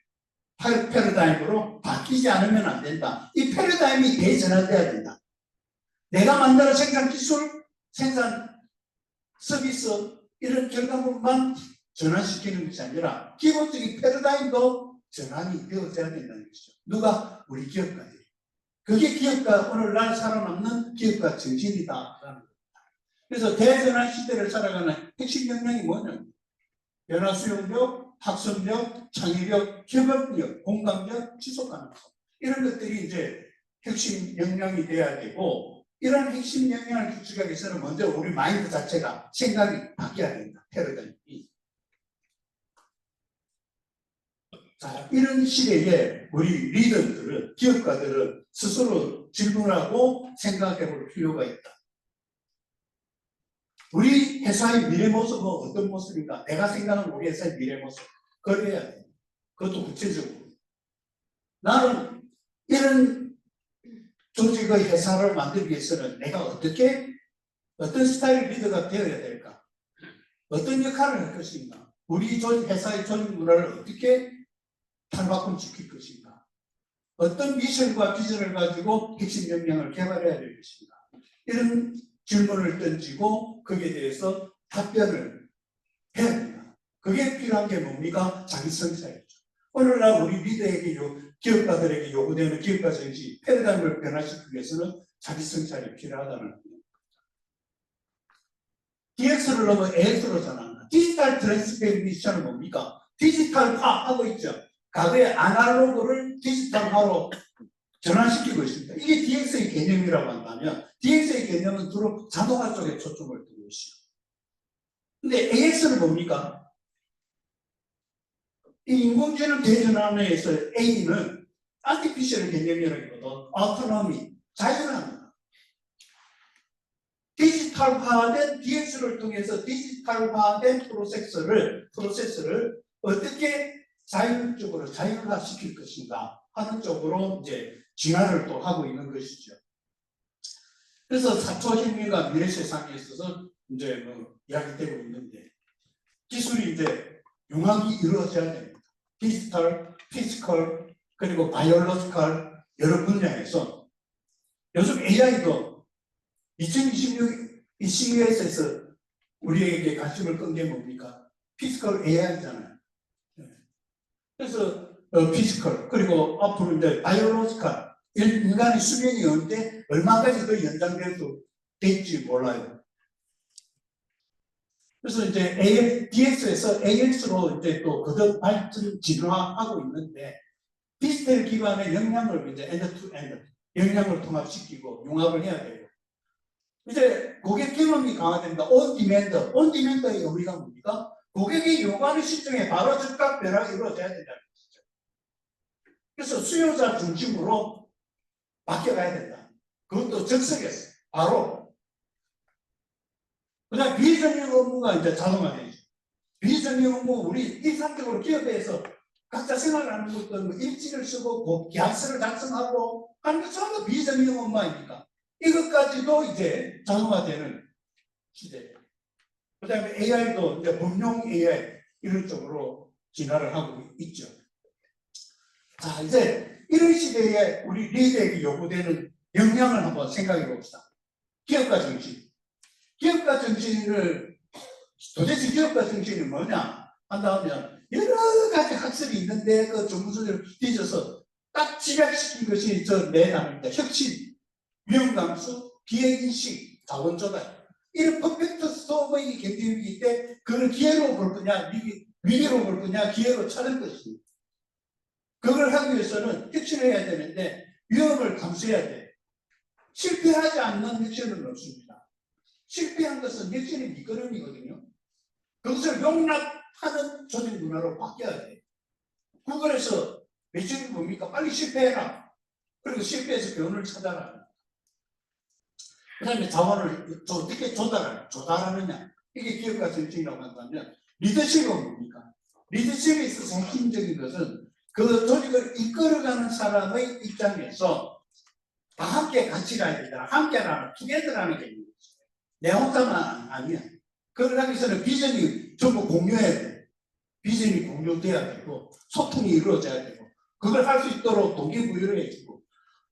패러다임으로 바뀌지 않으면 안 된다. 이 패러다임이 대전환돼야 된다. 내가 만드는 생산 기술, 생산 서비스 이런 결과물만 전환시키는 것이 아니라 기본적인 패러다임도 전환이 되어져야 된다는 것이죠. 누가? 우리 기업가들이. 그게 기업가, 오늘날 살아남는 기업가 정신이다라는 겁니다. 그래서 대전환 시대를 살아가는 핵심 역량이 뭐냐면 변화 수용력, 학습력, 창의력, 협업력, 공감력, 지속 가능성 이런 것들이 이제 핵심 역량이 돼야 되고 이런 핵심 역량을 구축하기 위해서는 먼저 우리 마인드 자체가 생각이 바뀌어야 된다. 패러다임이. 자, 이런 시대에 우리 리더들은, 기업가들은 스스로 질문하고 생각해 볼 필요가 있다. 우리 회사의 미래 모습은 어떤 모습인가? 내가 생각하는 우리 회사의 미래 모습. 그래야 돼. 그것도 구체적으로. 나는 이런 조직의 회사를 만들기 위해서는 내가 어떤 스타일 리더가 되어야 될까? 어떤 역할을 할 것인가? 우리 회사의 조직 문화를 어떻게 탈바꿈 시킬 것인가? 어떤 미션과 비전을 가지고 핵심 역량을 개발해야 될 것인가? 이런 질문을 던지고 거기에 대해서 답변을 해야 된다. 그게 필요한 게 뭡니까? 자기 성찰이죠. 오늘날 우리 리더에게 기업가들에게 요구되는 기업가 정신, 패러다임을 변화시키기 위해서는 자기 성찰이 필요하다는 겁니다. DX를 넘어 AX로 전환한다. 디지털 트랜스포메이션은 뭡니까? 디지털화하고 있죠. 과거의 아날로그를 디지털화로 전환시키고 있습니다. 이게 DX의 개념이라고 한다면 DX의 개념은 주로 자동화 쪽에 초점을 두고 있어요. 근데 AX는 뭡니까? 이 인공지능 대전환에서 A는 아티피셜 개념이라기보다 autonomy, 자율합니다. 디지털화된 DX를 통해서 디지털화된 프로세스를 어떻게 자율적으로 자율화시킬 것인가 하는 쪽으로 이제 진화를 또 하고 있는 것이죠. 그래서 4초 혁명과 미래 세상에 있어서 이제 뭐 이야기되고 있는데 기술이 이제 융합이 이루어져야 됩니다. 디지털, 피지컬, 그리고 바이올로지컬 여러 분야에서 요즘 AI도 2026 이 CES에서 우리에게 관심을 끈 게 뭡니까? 피지컬 AI잖아요. 그래서 피지컬 그리고 앞으로 이제 바이올로지컬 인간의 수명이 언제 얼마까지 더 연장될 수 될지 몰라요. 그래서 이제 DX에서 AX로 이제 또 거듭 발전 진화하고 있는데 디지털 기반의 역량을 이제 엔드-투-엔드 역량을 통합시키고 융합을 해야 돼요. 이제 고객 경험이 강화됩니다. 온디맨드의 의미가 뭡니까? 고객이 요구하는 시점에 바로 즉각 변화가 이루어져야 된다는 것이죠. 그래서 수요자 중심으로 바뀌어가야 된다. 그것도 즉석에서 바로. 그다음 비정형 업무가 이제 자동화되죠. 비정형 업무 우리 일상적으로 기업에서 각자 생활하는 것도 뭐 일지를 쓰고 계약서를 작성하고 하는 게 전부 비정형 업무 아닙니까? 이것까지도 이제 자동화되는 시대. 그 다음에 AI도 이제 범용 AI 이런 쪽으로 진화를 하고 있죠. 자, 이제 이런 시대에 우리 리더에게 요구되는 역량을 한번 생각해 봅시다. 기업가 정신. 기업가 정신을 도대체 기업가 정신이 뭐냐 한다면 여러 가지 학설이 있는데 그 전문서를 뒤져서 딱 집약시킨 것이 저 네 단어입니다. 혁신, 위험감수, 기획인식, 자원조달. 이런 퍼펙트 스토어의 견디기 때 그걸 기회로 볼 거냐 위기로 볼 거냐 기회로 찾을 것입니다. 그걸 하기 위해서는 혁신을 해야 되는데 위험을 감수해야 돼. 실패하지 않는 혁신은 없습니다. 실패한 것은 혁신의 밑거름이거든요. 그것을 용납하는 조직 문화로 바뀌어야 돼. 구글에서 메시지 뭡니까? 빨리 실패해라. 그리고 실패해서 교훈을 찾아라. 그 다음에 자원을 어떻게 조달하느냐. 이게 기업가 정신이라고 한다면 리더십은 뭡니까? 리더십에 있어서 핵심적인 것은 그 조직을 이끌어가는 사람의 입장에서 다 함께 같이 가야 된다. 함께라는 투게더라는 게 있는 거죠. 내 혼자만 아니야. 그걸 하기 위해서는 비전이 전부 공유해야 돼. 비전이 공유돼야 되고 소통이 이루어져야 되고 그걸 할 수 있도록 동기부여를 해주고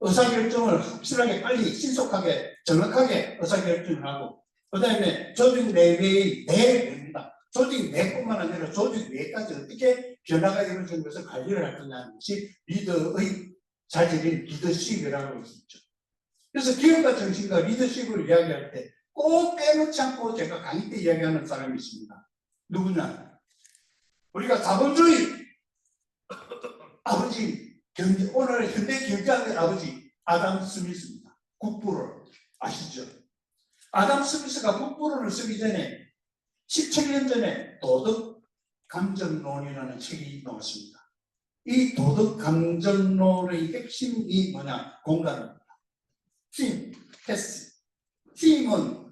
의사결정을 확실하게 빨리 신속하게 정확하게 의사결정을 하고 그 다음에 조직 내외의 내입니다. 조직 내뿐만 아니라 조직 외까지 어떻게 변화가 이루어지는 것을 관리를 할 거냐는 것이 리더의 자질인 리더십이라고 할 수 있죠. 그래서 기업가 정신과 리더십을 이야기할 때 꼭 빼놓지 않고 제가 강의 때 이야기하는 사람이 있습니다. 누구냐? 우리가 자본주의 아버지 오늘 현대 경제학의 아버지 아담 스미스입니다. 국부를 아시죠? 아담 스미스가 국부론을 쓰기 전에 17년 전에 도덕 감정론이라는 책이 나왔습니다. 이 도덕 감정론의 핵심이 뭐냐? 공간입니다. 팀, 패스. 팀은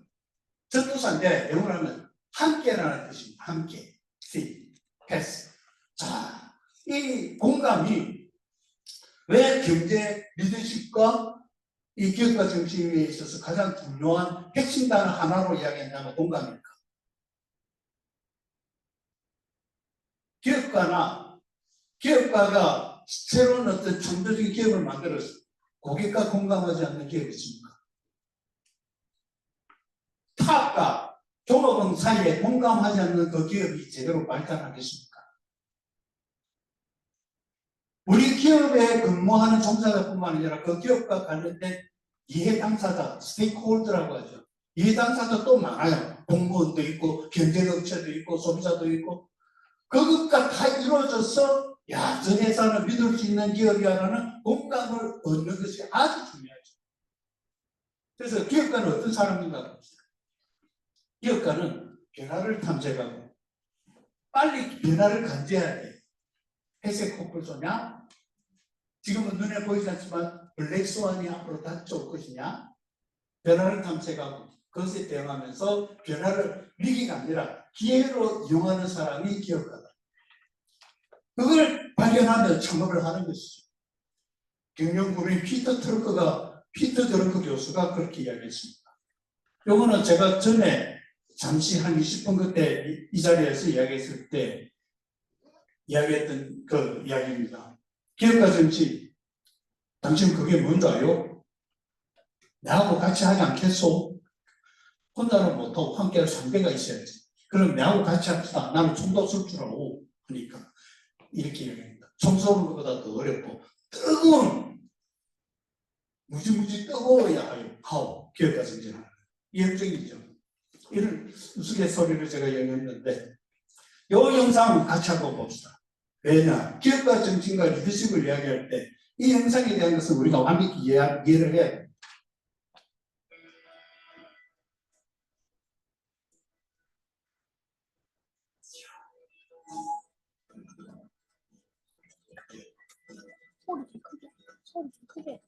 전도사인데 영어로 하면 함께라는 뜻입니다. 함께. 팀, 패스. 자, 이 공감이 왜 경제 리더십과 이 기업가 정치에 있어서 가장 중요한 핵심 단어 하나로 이야기했냐면 공감입니다. 기업가가 새로운 어떤 창조적인 기업을 만들어서 고객과 공감하지 않는 기업이 있습니까? 타업과 종업원 사이에 공감하지 않는 그 기업이 제대로 발전하겠습니까? 우리 기업에 근무하는 종사자뿐만 아니라 그 기업과 관련된 이해 당사자, 스테이크홀더라고 하죠. 이해 당사자 또 많아요. 공무원도 있고, 경쟁업체도 있고, 소비자도 있고. 그것과 다 이루어져서, 야, 저 회사는 믿을 수 있는 기업이야라는 공감을 얻는 것이 아주 중요하죠. 그래서 기업가는 어떤 사람인가? 기업가는 변화를 탐색하고, 빨리 변화를 간제해야 돼. 회색 코뿔소냐? 지금은 눈에 보이지 않지만 블랙스완이 앞으로 닥쳐올 것이냐? 변화를 탐색하고 그것에 대응하면서 변화를 위기가 아니라 기회로 이용하는 사람이 기업가다. 그걸 발견하며 창업을 하는 것이죠. 경영군의 피터 드러커 교수가 그렇게 이야기했습니다. 요거는 제가 전에 잠시 한 20분 그때 이 자리에서 이야기했을 때 이야기했던 그 이야기입니다. 기업가 정치, 당신 그게 뭔지 알요? 나하고 같이 하지 않겠소? 혼자는 못하고 함께할 상대가 있어야지. 그럼 나하고 같이 합시다. 나는 총도 쓸 줄 알고 하니까 이렇게 이야기합니다. 총 쏘는 것보다 더 어렵고 뜨거운 무지무지 뜨거워야 하고 기업가 정치는 이형적이죠. 이런 우스갯소리를 제가 얘기했는데 이 영상 같이 한번 봅시다. 왜냐? 기업가 정치인과 리더십을 이야기할 때 이 영상에 대한 것은 우리가 완벽히 이해를 해야 돼요. 소리 좀 크게. 소리 좀 크게.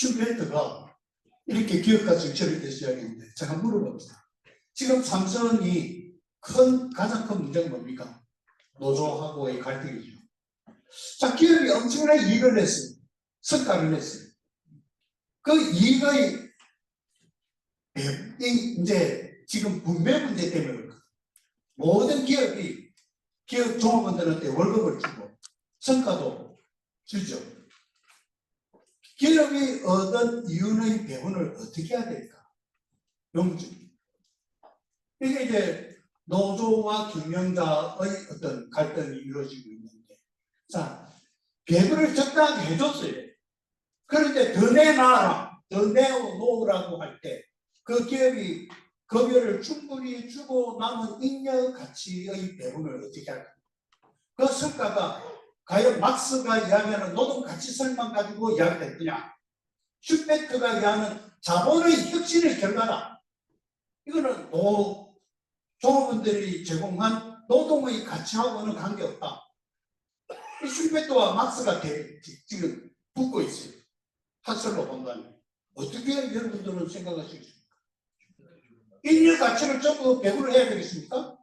슈페트가 이렇게 기업가 정치를 대해서 이야기했는데 제가 물어봅니다. 지금 삼성이 가장 큰 문제가 뭡니까? 노조하고의 갈등이죠. 자, 기업이 엄청나게 이익을 냈어요. 성과를 냈어요. 그 이익의 이제 지금 분배 문제 때문에 그렇거든요. 모든 기업이 기업 종업원들한테 월급을 주고 성과도 주죠. 기업이 얻은 이윤의 배분을 어떻게 해야 될까? 용주. 이게 이제 노조와 경영자의 어떤 갈등이 이루어지고 있는데, 자, 배분을 적당하게 해줬어요. 그런데 더 내놔라, 더 내놓으라고 할 때, 그 기업이 급여를 충분히 주고 남은 잉여 가치의 배분을 어떻게 할까? 그 성과가 과연 막스가 이야기하는 노동 가치설만 가지고 이야기될 거냐? 슈페트가 이야기하는 자본의 혁신의 결과다. 이거는 종업원들이 제공한 노동의 가치하고는 관계없다. 이 슈페트와 막스가 지금 붙고 있어요. 학설로 본다면. 어떻게 여러분들은 생각하시겠습니까? 인류 가치를 전부 배분을 해야 되겠습니까?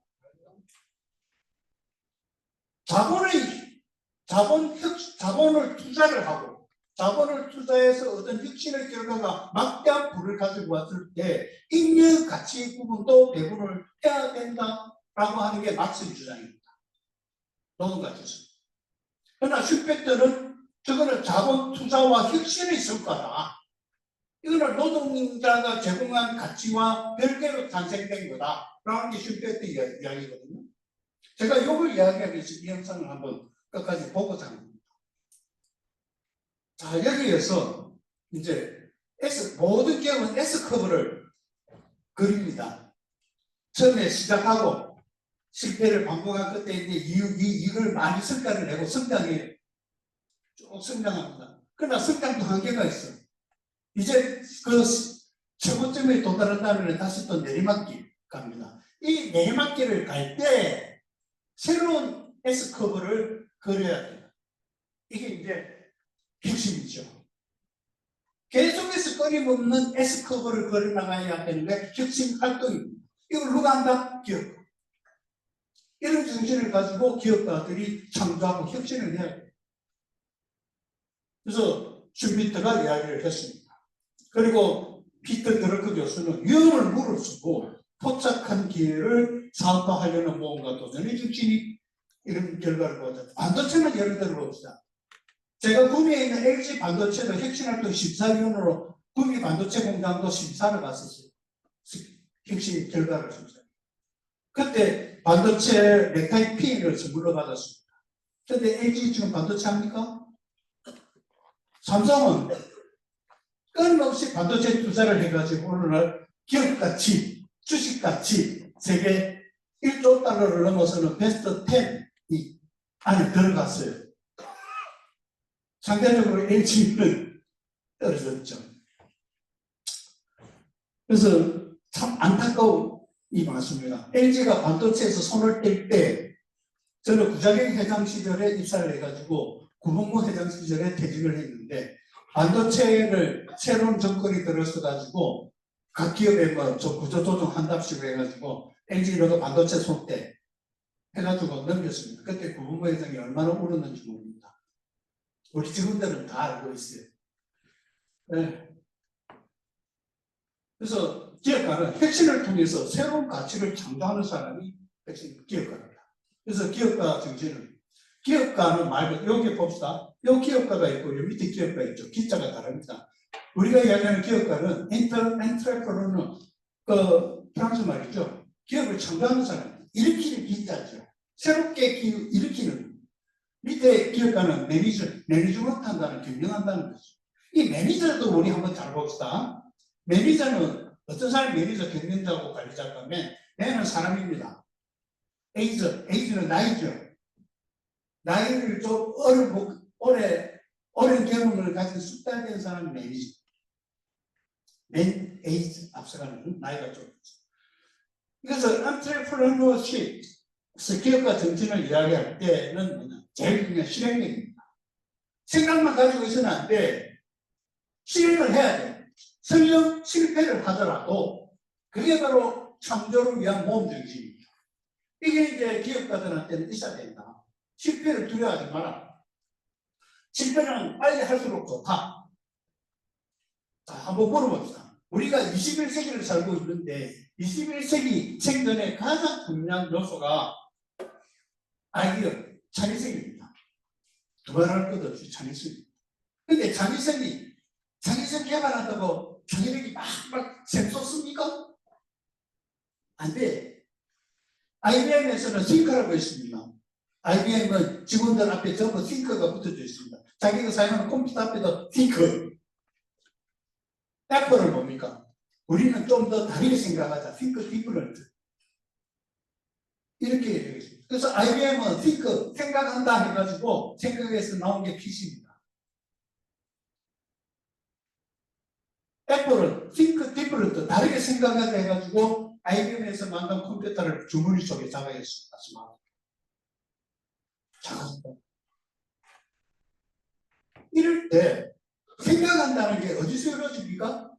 자본을 투자를 하고, 자본을 투자해서 어떤 혁신의 결과가 막대한 부를 가지고 왔을 때, 인류 가치 부분도 배분을 해야 된다라고 하는 게 막스의 주장입니다. 노동가치에서. 그러나 슈페트는 저거는 자본 투자와 혁신의 성과다. 이거는 노동자가 제공한 가치와 별개로 탄생된 거다라는 게 슈페트 이야기거든요. 제가 이걸 이야기하기 위해서 이 영상을 한번 끝까지 보고자 합니다. 자, 여기에서 이제 모든 기업은 S커브를 그립니다. 처음에 시작하고 실패를 반복한 끝에 이제 이걸 많이 성과를 내고 성장해요. 쭉 성장합니다. 그러나 성장도 한계가 있어. 이제 그 최고점에 도달한다면 다시 또 내리막길 갑니다. 이 내리막길을 갈 때 새로운 S커브를 그려야 돼요. 이게 이제 핵심이죠. 계속해서 끊임없는 S커브를 그려나가야 되는 게 혁신 활동입니다. 이걸 누가 한다? 기업. 이런 정신을 가지고 기업가들이 창조하고 혁신을 해야 돼요. 그래서 슈미트가 이야기를 했습니다. 그리고 피터 드러크 교수는 위험을 무릅쓰고 포착한 기회를 사업화하려는 모험과 도전의 정신이 이런 결과를 보자. 반도체만 예를 들어 봅시다. 제가 구미에 있는 LG 반도체도 혁신활동 심사위원으로 구미 반도체 공장도 심사를 갔었어요. 혁신 결과를 심사. 그때 반도체 넥타이 핀을 선물로 받았습니다. 그런데 LG 지금 반도체 합니까? 삼성은 끊임없이 반도체 투자를 해가지고 오늘날 기업가치, 주식가치 세계 1조 달러를 넘어서는 베스트 10이 안에 들어갔어요. 상대적으로 LG는 떨어졌죠. 그래서 참 안타까운 이 말씀입니다. LG가 반도체에서 손을 뗄 때 저는 구자경 회장 시절에 입사를 해가지고 구본무 회장 시절에 퇴직을 했는데 반도체를 새로운 정권이 들어서가지고 각 기업에 저 구조조정 한답시고 해가지고 LG로도 반도체 손대 해가지고 넘겼습니다. 그때 구본무 회장이 얼마나 울었는지 모릅니다. 우리 직원들은 다 알고 있어요. 네. 그래서 기업가는 혁신을 통해서 새로운 가치를 창조하는 사람이 기업가입니다. 그래서 기업가 정신은 기업가는 말고 여기 봅시다. 여기 기업가가 있고 여기 밑에 기업가 있죠. 기자가 다릅니다. 우리가 이야기하는 기업가는 엔트레프로는 그 프랑스 말이죠. 기업을 창조하는 사람, 일으키는 기자죠. 새롭게 일으키는. 밑에 기업가는 매니지먼트 한다는 경영한다는 거죠. 이 매니저도 우리 한번 잘 봅시다. 매니저는 어떤 사람이 매니저, 경영자고 관리자고 하면 얘는 사람입니다. 에이즈는 나이죠. 나이를 좀 오랜 경험을 가진 숙달된 사람이 매니저. 에이즈 앞서가는 나이가 좀 있죠. 그래서 엔트레프러너십, 기업가 정신을 이야기할 때는 뭐냐? 제일 중요한 실행력입니다. 생각만 가지고 있으면 안 돼. 실행을 해야 돼. 설령 실패를 하더라도 그게 바로 창조를 위한 모험 정신입니다. 이게 이제 기업가들한테는 있어야 된다. 실패를 두려워하지 마라. 실패는 빨리 할수록 좋다. 자, 한번 물어봅시다. 우리가 21세기를 살고 있는데 21세기 생존의 가장 중요한 요소가 아이디어, 창의성입니다. 두말할 것 없이 창의성입니다. 근데 창의성 개발한다고 창의력이 막 샘솟습니까? 안 돼. IBM에서는 싱크라고 있습니다. IBM은 직원들 앞에 전부 싱크가 붙어져 있습니다. 자기가 사용하는 컴퓨터 앞에도 싱크. 애플은 뭡니까? 우리는 좀 더 다르게 생각하자. 싱크 디퍼런트. 이렇게 얘기했습니다. 그래서 IBM은 싱크, 생각한다 해가지고 생각해서 나온 게 PC입니다. 애플은 싱크 디퍼런트, 다르게 생각하자 해가지고 IBM에서 만든 컴퓨터를 주머니 속에 잡아야겠습니다. 작았다. 이럴 때 생각한다는 게 어디서 이루어집니까?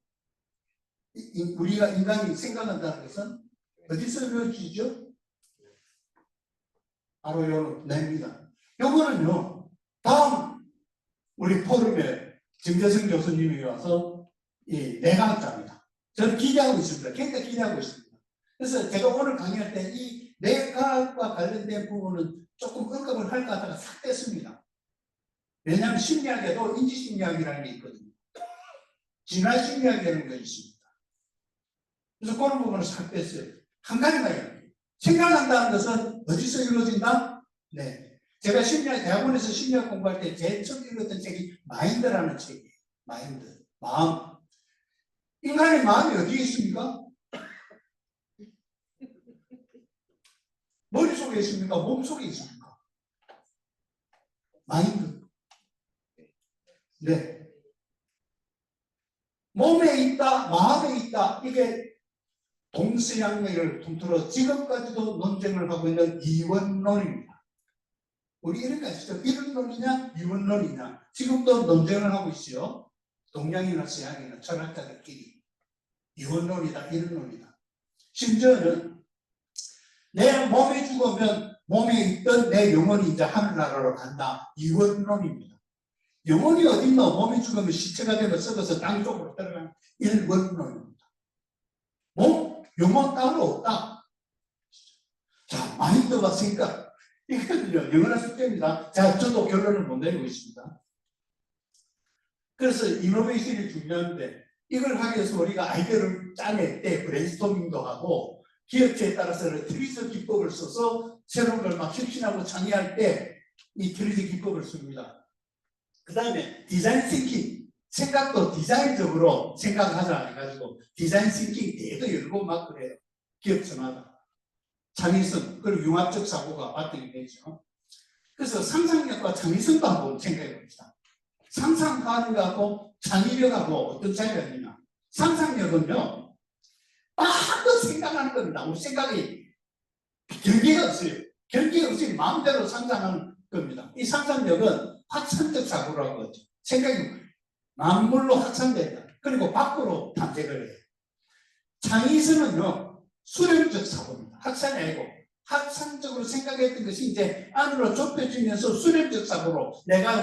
우리가 인간이 생각한다는 것은 어디서 이루어지죠? 바로 요 뇌입니다. 요거는요, 다음 우리 포럼에 김재승 교수님이 와서 이 뇌과학자입니다. 저는 기대하고 있습니다. 굉장히 기대하고 있습니다. 그래서 제가 오늘 강의할 때 이 뇌과학과 관련된 부분은 조금 언급을 할까 하다가 싹 뺐습니다. 왜냐하면 심리학에도 인지심리학이라는 게 있거든요. 진화심리학이라는 게 있습니다. 그래서 그런 부분을 싹 뺐어요. 한 가지만 해요. 생각한다는 것은 어디서 이루어진다? 네. 제가 대학원에서 심리학 공부할 때 제일 처음 읽었던 책이 마인드라는 책이에요. 마인드. 마음. 인간의 마음이 어디에 있습니까? 머릿속에 있습니까? 몸속에 있습니까? 마인드. 네. 몸에 있다, 마음에 있다. 이게 동서양맥을 통틀어 지금까지도 논쟁을 하고 있는 이원론입니다. 우리 이런 거 아시죠? 이론론이냐, 이원론이냐. 지금도 논쟁을 하고 있어요. 동양이나 서양이나 철학자들끼리. 이원론이다, 이론론이다. 심지어는 내 몸이 죽으면 몸에 있던 내 영혼이 이제 하늘나라로 간다. 이원론입니다. 영혼이 어딨나? 몸이 죽으면 시체가 되면 썩어서 땅 쪽으로 들어가는 일원론입니다. 영혼 따로 없다. 자, 마인드와 생각. 이거는요, 영원한 숙제입니다. 자, 저도 결론을 못 내리고 있습니다. 그래서 이노베이션이 중요한데, 이걸 하기 위해서 우리가 아이디어를 짜낼 때 브레인스토밍도 하고, 기업체에 따라서는 트리저 기법을 써서 새로운 걸 막 혁신하고 창의할 때 이 트리저 기법을 씁니다. 그 다음에 디자인 싱킹. 생각도 디자인적으로 생각하자 해가지고 디자인 싱킹 대도 열고 막 그래요. 기업체마다. 창의성, 그리고 융합적 사고가 바탕이 되죠. 그래서 상상력과 창의성도 한번 생각해 봅시다. 상상하는 거하고 창의력하고 어떤 차이가 있느냐. 상상력은요, 마음껏 생각하는 겁니다. 우리 생각이 경계가 없어요. 경계가 없이 마음대로 상상하는 겁니다. 이 상상력은 확산적 사고라고 하죠. 생각이 만물로 확산된다. 그리고 밖으로 탐색을 해요. 창의성은요, 수렴적 사고입니다. 확산이 아니고 확산적으로 생각했던 것이 이제 안으로 좁혀지면서 수렴적 사고로 내가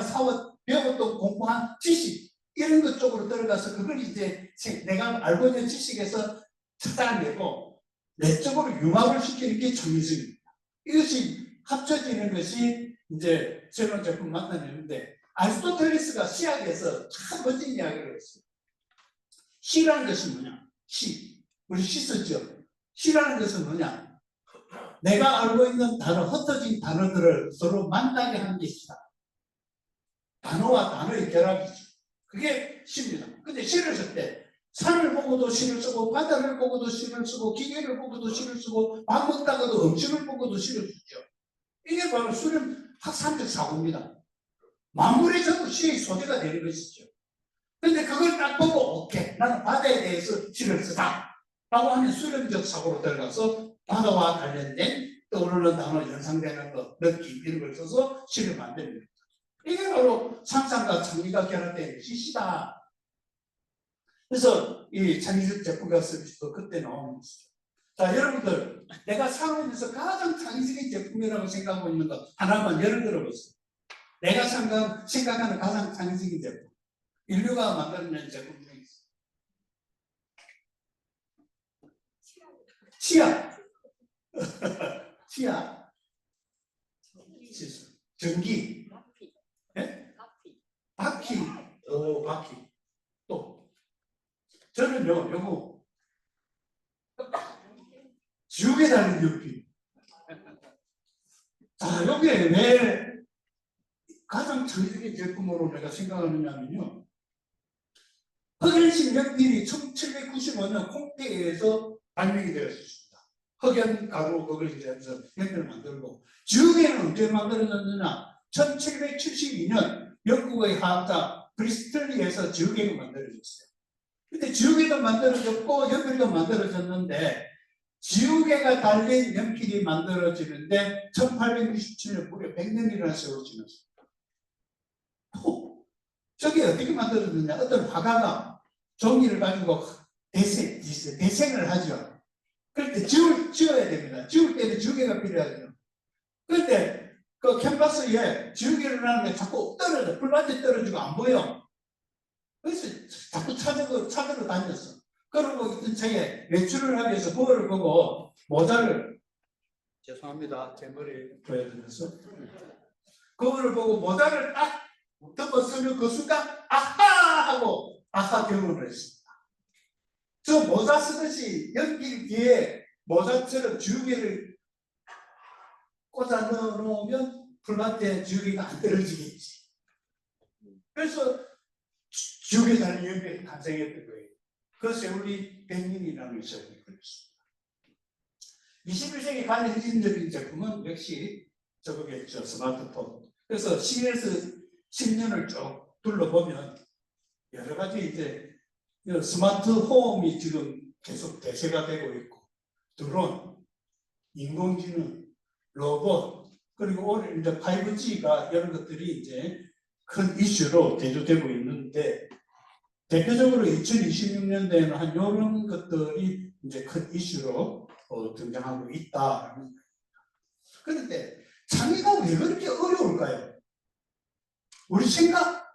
배웠던 공부한 지식 이런 것 쪽으로 들어가서 그걸 이제 내가 알고 있는 지식에서 찾아내고 내적으로 융합을 시키는 게 창의성입니다. 이것이 합쳐지는 것이 이제 새로운 제품 만나내는데 아리스토텔레스가 시학에서 참 멋진 이야기를 했어요. 시라는 것이 뭐냐? 시. 우리 시 썼죠? 시라는 것은 뭐냐? 내가 알고 있는 단어, 흩어진 단어들을 서로 만나게 하는 게 시다. 단어와 단어의 결합이죠. 그게 시입니다. 근데 시를 쓸 때 산을 보고도 시를 쓰고 바다를 보고도 시를 쓰고 기계를 보고도 시를 쓰고 밥 먹다가도 음식을 보고도 시를 쓰죠. 이게 바로 수렴 확산적 사고입니다. 만물이 전부 시의 소재가 되는 것이죠. 근데 그걸 딱 보고 오케이 나는 바다에 대해서 시를 쓰다 라고 하면 수렴적 사고로 들어가서 바다와 관련된 떠오르는 단어, 연상되는 것, 느낌 이런 걸 써서 시를 만듭니다. 이게 바로 상상과 창의가 결합된 것이 시다. 그래서 이 창의적 제품과 서비스도 그때 나오는 것이죠. 자, 여러분들 내가 사회에서 가장 창의적인 제품이라고 생각하고 있는 것 하나만 예를 들어보세요. 내가 생각하는 가장 창의적인 제품. 인류가 만들어낸 제품 중에 있어. 치약. 치약. 전기. 예? 바퀴. 바퀴. 또. 저는요, 요거. 지옥에 달린 연필. 자, 요게 왜 가장 창의적인 제품으로 내가 생각하느냐면요. 흑연식 연필이 1795년 콩페이에서 발명이 되었습니다. 흑연 가루 그걸 이제 해서 연필을 만들고, 지우개는 언제 만들어졌느냐? 1772년 영국의 화학자 브리스틀리에서 지우개가 만들어졌어요. 근데 지우개도 만들어졌고 연필도 만들어졌는데, 지우개가 달린 연필이 만들어지는데 1867년 무려 100년이라는 세월이 지났습니다. 저게 어떻게 만들어졌냐? 어떤 화가가 종이를 가지고 대생을 하죠. 그럴 때 지워야 됩니다. 지울 때는 지우개가 필요하죠. 그런데 그 캔버스에 지우개를 놨는데 자꾸 떨어져. 불밭에 떨어지고 안 보여. 그래서 자꾸 찾으러 다녔어. 그러고 근처에 외출을 하기 위해서 거울을 보고 모자를, 죄송합니다. 제 머리에 보여드려서. 거울을 보고 모자를 딱 덮었으면 그 순간 아하! 하고 아하 경험을 했습니다. 저 모자 쓰듯이 연필 뒤에 모자처럼 지우개를 꽂아 넣어놓으면 불밭에 지우개가 안 떨어지겠지. 그래서 지우개 달린 연필이 탄생했던 거예요. 그 세월이 100년이라는 세월이 걸렸습니다. 21세기 가장 핵심적인 제품은 역시 저거겠죠. 스마트폰. 그래서 10에서 10년을 쭉 둘러보면 여러 가지 이제 스마트 홈이 지금 계속 대세가 되고 있고, 드론, 인공지능, 로봇, 그리고 올해 이제 5G가 이런 것들이 이제 큰 이슈로 대두되고 있는데, 대표적으로 2026년대에는 한 이런 것들이 이제 큰 이슈로 등장하고 있다라는 거예요. 그런데 창의가 왜 그렇게 어려울까요? 우리 생각?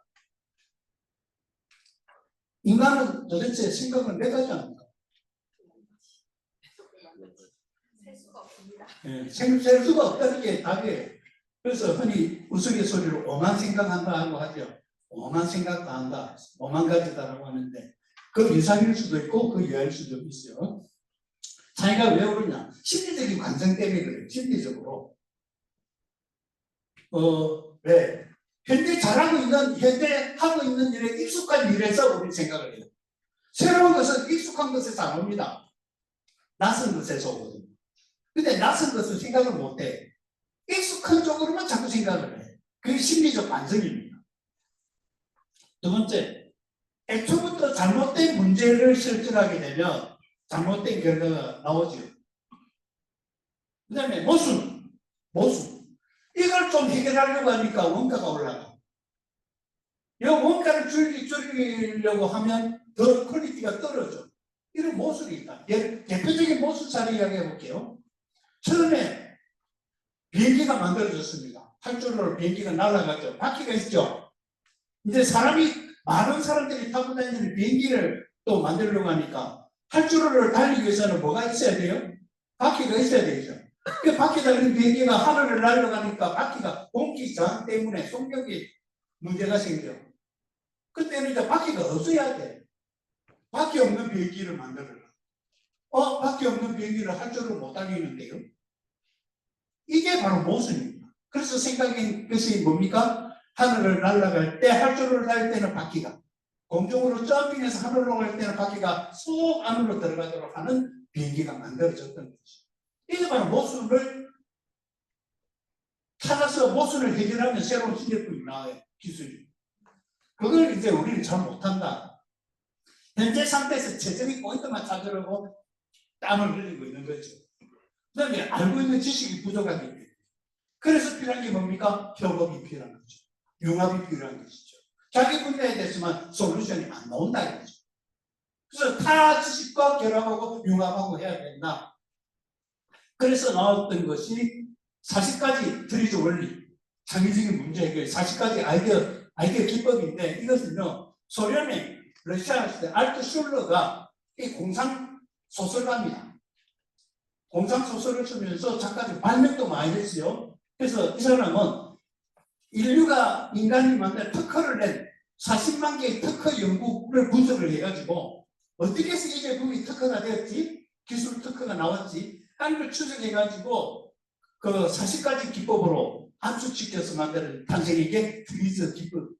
인간은 도대체 생각을 몇 가지 합니까? 셀 수가 없습니다. 예, 셀 수가 없다는 게 답이에요. 그래서 흔히 우스갯소리로 오만 생각한다 하죠. 오만 생각도 한다, 오만 가지다라고 하는데, 그 이상일 수도 있고 그 이하일 수도 있어요. 자기가 왜 그러냐? 심리적인 관성 때문에 그래요. 심리적으로. 왜? 현재 하고 있는 일에 익숙한 일에서 우리 생각을 해요. 새로운 것은 익숙한 것에서 안 옵니다. 낯선 것에서 오거든요. 근데 낯선 것은 생각을 못 해. 익숙한 쪽으로만 자꾸 생각을 해. 그게 심리적 반성입니다. 두 번째, 애초부터 잘못된 문제를 설정하게 되면 잘못된 결과가 나오죠. 그 다음에 모순. 이걸 좀 해결하려고 하니까 원가가 올라가. 이 원가를 줄이려고 하면 더 퀄리티가 떨어져. 이런 모순이 있다. 대표적인 모순 사례 이야기해 볼게요. 처음에 비행기가 만들어졌습니다. 활주로로 비행기가 날아가죠. 바퀴가 있죠. 이제 많은 사람들이 타고 다니는 비행기를 또 만들려고 하니까 활주로를 달리기 위해서는 뭐가 있어야 돼요? 바퀴가 있어야 되죠. 그 바퀴 달린 비행기가 하늘을 날아가니까 바퀴가 공기 저항 때문에 속력이 문제가 생겨. 그때는 이제 바퀴가 없어야 돼. 바퀴 없는 비행기를 만들어라. 바퀴 없는 비행기를 활주로를 못 달리는데요. 이게 바로 모순입니다. 그래서 생각인 것이 뭡니까? 하늘을 날아갈 때, 활주로를 달릴 때는 바퀴가, 공중으로 점핑해서 하늘로 갈 때는 바퀴가 쏙 안으로 들어가도록 하는 비행기가 만들어졌던 거죠. 이게 바로 모순을 찾아서 모순을 해결하면 새로운 신제품이 나와요. 기술이. 그걸 이제 우리는 잘 못한다. 현재 상태에서 최적의 포인트만 찾으려고 땀을 흘리고 있는 거죠. 그 다음에 알고 있는 지식이 부족하기 때문에. 그래서 필요한 게 뭡니까? 협업이 필요한 거죠. 융합이 필요한 것이죠. 자기 분야에 대해서만 솔루션이 안 나온다 이거죠. 그래서 타 지식과 결합하고 융합하고 해야 된다. 그래서 나왔던 것이 40가지 트리즈 원리. 창의적인 문제 해결 40가지 아이디어 기법인데 이것은요 소련의 러시아 시대 알트 슐러가 이 공상 소설가입니다. 공상 소설을 쓰면서 작가들 발명도 많이 했어요. 그래서 이 사람은 인류가 인간이 만든 특허를 낸 40만 개의 특허 연구를 분석을 해가지고 어떻게 해서 이 제품이 특허가 되었지? 기술 특허가 나왔지? 하는 걸 추적해가지고 그 40가지 기법으로 압축시켜서 만드는 탄생이 게 프리즈 기법.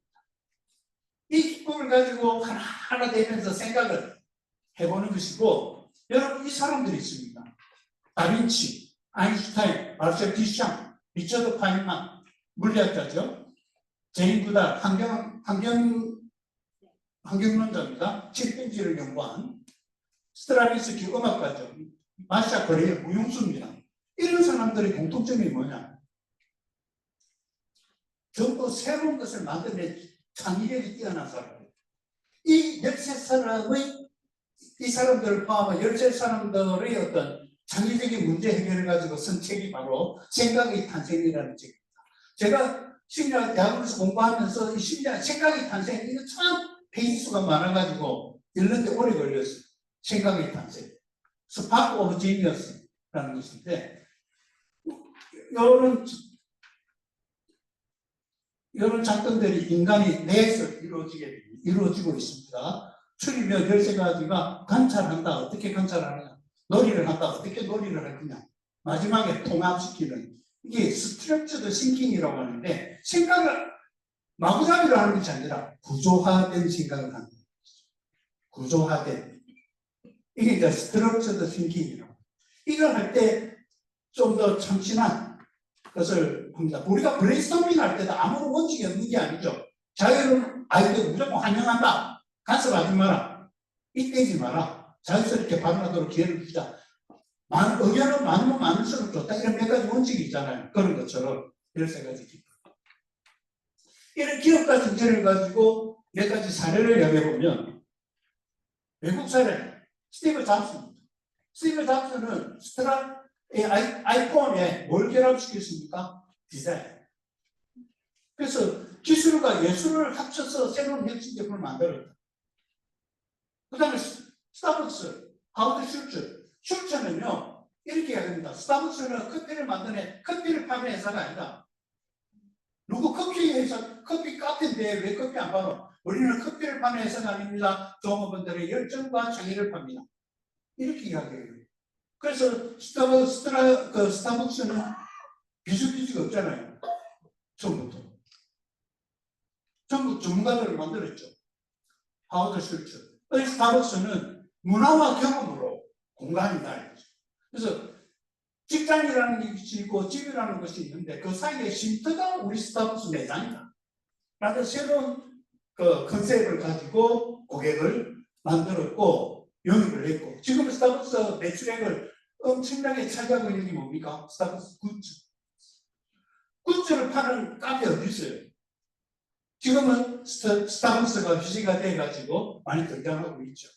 이 기법을 가지고 하나하나 되면서 생각을 해보는 것이고 여러분 이 사람들이 있습니다. 다빈치, 아인슈타인, 마르셀 디샹, 리처드 파인만 물리학자죠. 제인 구달 환경론자입니다. 침팬지를 연구한 스트라빈스키 음악가죠. 마샤 거리의 무용수입니다. 이런 사람들의 공통점이 뭐냐? 전부 새로운 것을 만들어낸 창의력이 뛰어난 사람이에요. 이 13사람의 이 사람들을 포함한 13사람들의 어떤 창의적인 문제 해결을 가지고 쓴 책이 바로 생각의 탄생이라는 책입니다. 제가 심리학 대학원에서 공부하면서 이 심리학 생각의 탄생 이거 참 페이지 수가 많아가지고 읽는데 오래 걸렸어요. 생각의 탄생. 스파크 오브 지니어스라는 것인데 이런 작품들이 인간이 뇌에서 이루어지고 있습니다. 추리며 13가지가 관찰한다. 어떻게 관찰하느냐. 놀이를 한다. 어떻게 놀이를 할 거냐. 마지막에 통합시키는 이게 스트럭처드 싱킹이라고 하는데 생각을 마구잡이로 하는 것이 아니라 구조화된 생각을 하는 거죠. 구조화된. 이게 이제 스트럭처드 싱킹이라고. 이걸 할 때 좀 더 참신한 것을 합니다. 우리가 브레인스토밍 할 때도 아무런 원칙이 없는 게 아니죠. 자유로운 아이디어 무조건 환영한다. 간섭하지 마라. 이때지 마라. 자유스럽게 발언하도록 기회를 주자. 의견은 많으면 많을수록 좋다. 이런 몇 가지 원칙이 있잖아요. 그런 것처럼 13가지 기법. 이런 기업가 정체를 가지고 몇 가지 사례를 이야기해보면 외국 사례 스티브 잡스입니다. 스티브 잡스는 아이폰에 뭘 결합시켰습니까? 디자인. 그래서 기술과 예술을 합쳐서 새로운 혁신 제품을 만들었다. 그 다음에 스타벅스, 하워드 슐츠는요 이렇게 이야기합니다. 스타벅스는 커피를 만드는 커피를 파는 회사가 아니다. 누구 커피 회사, 커피 카페인데 왜 커피 안 팔아? 우리는 커피를 파는 회사가 아닙니다. 종업원들의 열정과 창의를 팝니다. 이렇게 이야기해요. 그래서 스타벅스는 비즈니스가 없잖아요. 처음부터. 전부 전문가들을 만들었죠. 하워드 슐츠. 스타벅스는 문화와 경험으로 공간이 다르죠. 그래서 직장이라는 것이 있고 집이라는 것이 있는데 그 사이에 쉼터가 우리 스타벅스 매장이다. 라는 새로운 그 컨셉을 가지고 고객을 만들었고 영입을 했고 지금 스타벅스 매출액을 엄청나게 차지하고 있는 게 뭡니까? 스타벅스 굿즈. 굿즈를 파는 카페 어디 있어요? 지금은 스타벅스가 휴지가 돼가지고 많이 등장하고 있죠.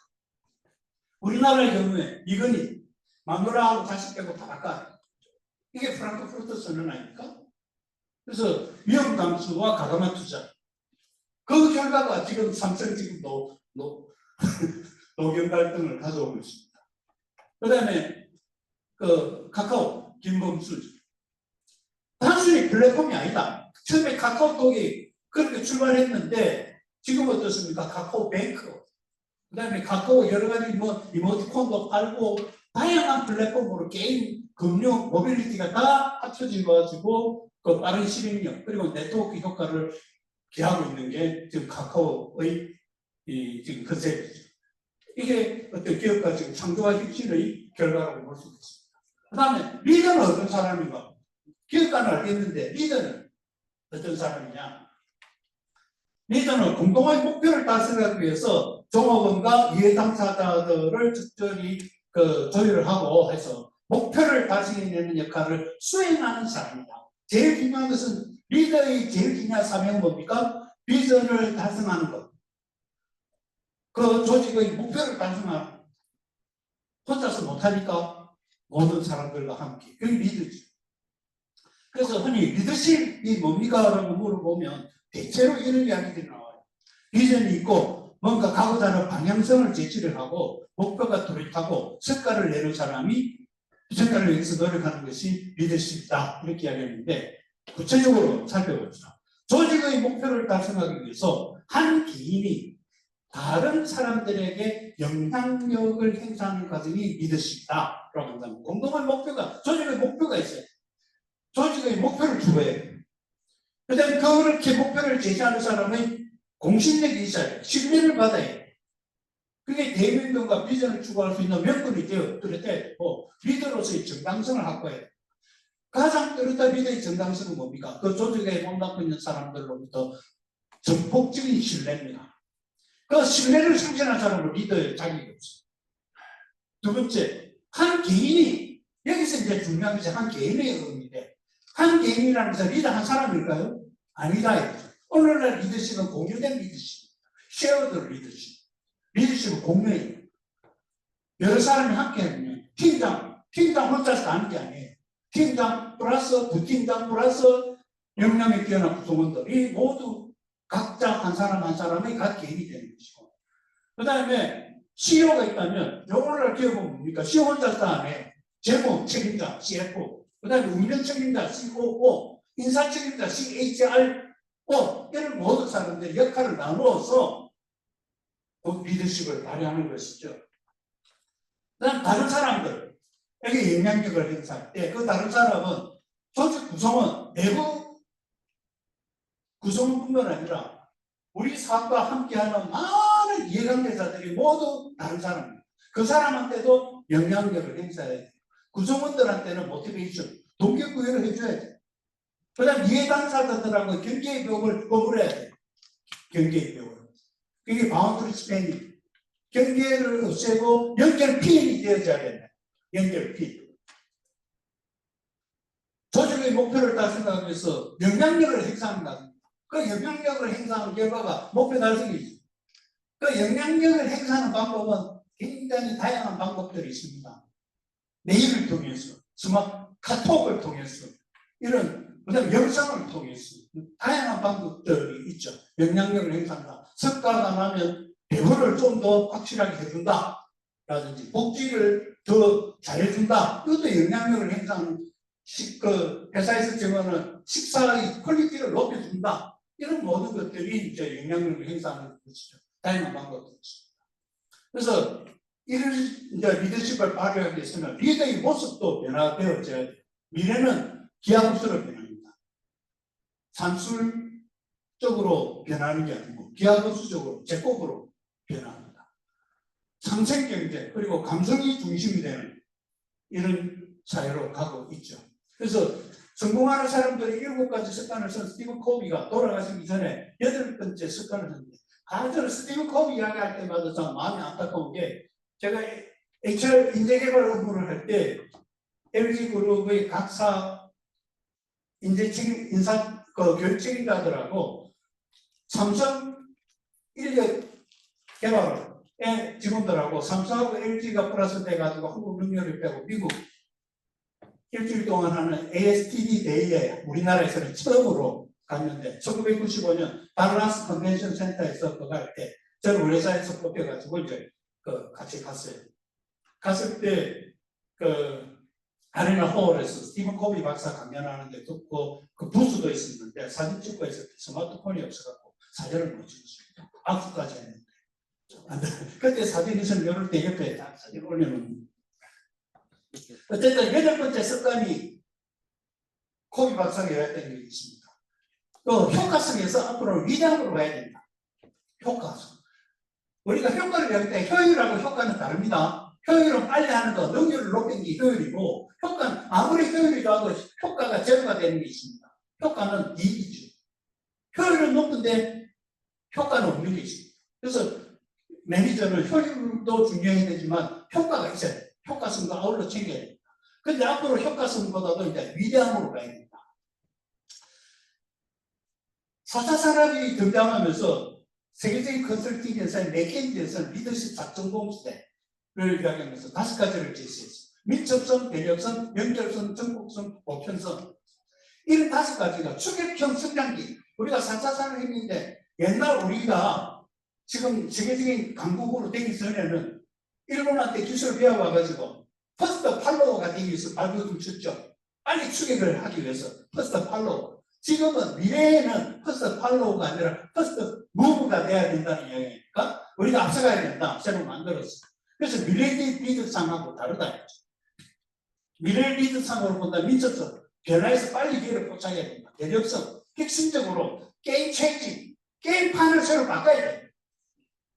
우리나라의 경우에 이건희, 마누라하고 자식 빼고 다 바꿔. 이게 프랑크푸르트 선언 아닙니까? 그래서 위험 감수와 가감한 투자. 그 결과가 지금 삼성 지금 노경 갈등을 가져오고 있습니다. 그 다음에 그 카카오, 김범수. 단순히 플랫폼이 아니다. 처음에 카카오톡이 그렇게 출발했는데 지금 어떻습니까? 카카오뱅크. 그 다음에 카카오 여러 가지 뭐 이모티콘도 팔고 다양한 플랫폼으로 게임, 금융, 모빌리티가 다 합쳐져 가지고 그 빠른 실행력 그리고 네트워크 효과를 기하고 있는 게 지금 카카오의 지금 컨셉이죠. 이게 어떤 기업가 지금 창조와 혁신의 결과라고 볼 수 있습니다. 그 다음에 리더는 어떤 사람인가? 기업가는 알겠는데 리더는 어떤 사람이냐? 리더는 공동의 목표를 달성하기 위해서 종업원과 이해 당사자들을 적절히 조율을 하고 해서 목표를 달성해내는 역할을 수행하는 사람이다. 제일 중요한 것은 리더의 제일 중요한 사명은 뭡니까? 비전을 달성하는 것. 그 조직의 목표를 달성하는 것. 혼자서 못하니까 모든 사람들과 함께. 그게 리더죠. 그래서 흔히 리더십이 뭡니까? 라고 물어보면 대체로 이런 이야기들이 나와요. 비전이 있고 뭔가 가고자 하는 방향성을 제시를 하고 목표가 뚜렷하고 성과를 내는 사람이 성과를 위해서 노력하는 것이 리더십이다. 이렇게 이야기했는데 구체적으로 살펴봅시다. 조직의 목표를 달성하기 위해서 한 개인이 다른 사람들에게 영향력을 행사하는 과정이 리더십이다. 라고 한다면 공동한 목표가, 조직의 목표가 있어요. 조직의 목표를 추구해요. 그 다음에 그렇게 목표를 제시하는 사람의 공신력이 있어야 돼요. 신뢰를 받아야 해요. 그게 대명령과 비전을 추구할 수 있는 명분이 되어 뚜렷해야 되고 리더로서의 정당성을 확보해야 돼요. 가장 뚜렷한 리더의 정당성은 뭡니까? 그 조직에 몸담고 있는 사람들로부터 전폭적인 신뢰입니다. 그 신뢰를 상실한 사람은 리더의 자격이 없어요. 두 번째, 한 개인이, 여기서 이제 중요한 것이 한 개인의 의미인데, 한 개인이라는 것은 리더 한 사람일까요? 아니다. 이거죠. 오늘날 리더십은 공유된 리더십입니다. 쉐어드 리더십. 리더십은 공유예요. 여러 사람이 함께 하면 팀장 혼자서 하는 게 아니에요. 팀장 플러스 부팀장 플러스 역량이 뛰어난 구성원들이 모두 각자 한 사람 한 사람의 각 개인이 되는 것이고, 그 다음에 CEO가 있다면 오늘날 기업은 뭡니까? CEO 혼자서 다 안 해요. 재무 책임자 CFO, 그 다음에 운영 책임자 COO, 인사 책임자 CHRO, 이런 모든 사람들이 역할을 나누어서 리더십을 발휘하는 것이죠. 그다음 다른 사람들에게 영향력을 행사할 때 그 다른 사람은 조직 구성원, 내부 구성원뿐만 아니라 우리 사업과 함께하는 많은 이해관계자들이 모두 다른 사람입니다. 그 사람한테도 영향력을 행사해야 돼요. 구성원들한테는 모티베이션, 동기부여를 해줘야 돼요. 그 다음 이해당사자들하고 경계의 벽을 거부해야 돼요. 경계의 벽을. 그게 바운드리 스패닝. 경계를 없애고 연결 피인이 되어져야 된다. 연결 피. 조직의 목표를 달성하기 위해서 영향력을 행사하는 것입니다. 그 영향력을 행사하는 결과가 목표 달성이죠. 그 영향력을 행사하는 방법은 굉장히 다양한 방법들이 있습니다. 메일을 통해서, 카톡을 통해서, 그다음에 영상을 통해서 다양한 방법들이 있죠. 영향력을 행사한다. 성과가 나면 대우를 좀 더 확실하게 해준다. 라든지 복지를 더 잘해준다. 이것도 영향력을 행사하는 회사에서 정하는 식사의 퀄리티를 높여준다. 이런 모든 것들이 이제 영향력을 행사하는 것이죠. 다양한 방법들이 있습니다. 그래서 이런 이제 리더십을 발휘하기 위해서는 리더의 모습도 변화되어져야 돼요. 미래는 기하급수로 변합니다. 산술적으로 변하는 게 아니고 기하급수적으로 제곱으로 변합니다. 상생경제 그리고 감성이 중심이 되는 이런 사회로 가고 있죠. 그래서 성공하는 사람들이 7가지 습관을 쓴 스티븐 코비가 돌아가시기 전에 8번째 습관을 썼는데, 저는 스티븐 코비 이야기할 때마다 참 마음이 안타까운 게, 제가 HR 인재개발 업무를 할 때 LG그룹의 각사 인사 교육 책임자들하고 삼성 인력 개발의 직원들하고 삼성하고 LG가 플러스 돼가지고 한국 능력을 빼고 미국 일주일 동안 하는 ASTD 데이에 우리나라에서는 처음으로 갔는데 1995년 달라스 컨벤션 센터에서 그거 할 때 저는 우리 회사에서 뽑혀가지고 이제 같이 갔어요. 갔을 때 아레나 홀에서 스티븐 코비 박사 강연하는데 듣고 그 부스도 있었는데 사진 찍고 했을 때 스마트폰이 없어갖고 사진을 못 찍었습니다. 악수까지 했는데 그때 사진 있으면 이럴 때 옆에 사진 올려놓는. 어쨌든 8번째 습관이 코비 박사가 했던 게 있습니다. 또 효과성에서 앞으로 위대함으로 가야 된다. 효과성. 우리가 효과를 배울 때 효율하고 효과는 다릅니다. 효율은 빨리 하는 거, 능률을 높이는 게 효율이고, 효과는 아무리 효율이 좋아도 효과가 제로가 되는 게 있습니다. 효과는 이익이죠. 효율은 높은데 효과는 없는 게 있습니다. 그래서 매니저는 효율도 중요해야 되지만 효과가 있어야 돼요. 효과성도 아울러 챙겨야 됩니다. 근데 앞으로 효과성보다도 이제 위대함으로 가야 됩니다. 4차 산업이 등장하면서 세계적인 컨설팅 회사인 맥켄지에서는 리더십 4.0 시대를 이야기하면서 5가지를 제시했습니다. 민첩성, 대력성, 연결성, 정복성, 보편성. 이런 5가지가 추격형 성장기. 우리가 4차 산업혁명인데 옛날 우리가 지금 세계적인 강국으로 되기 전에는 일본한테 기술을 배워와가지고 퍼스트 팔로워가 되기 위해서 발버둥 쳤죠. 빨리 추격을 하기 위해서 퍼스트 팔로워. 지금은 미래에는 퍼스트 팔로우가 아니라 퍼스트 무브가 돼야 된다는 이야기니까 우리가 앞서가야 된다. 새로 만들었어. 그래서 미래 리더상하고 다르다. 미래 리더상으로 본다. 민첩성, 변화해서 빨리 기회를 포착해야 된다. 대력성, 핵심적으로 게임 체인징, 게임판을 새로 바꿔야 돼.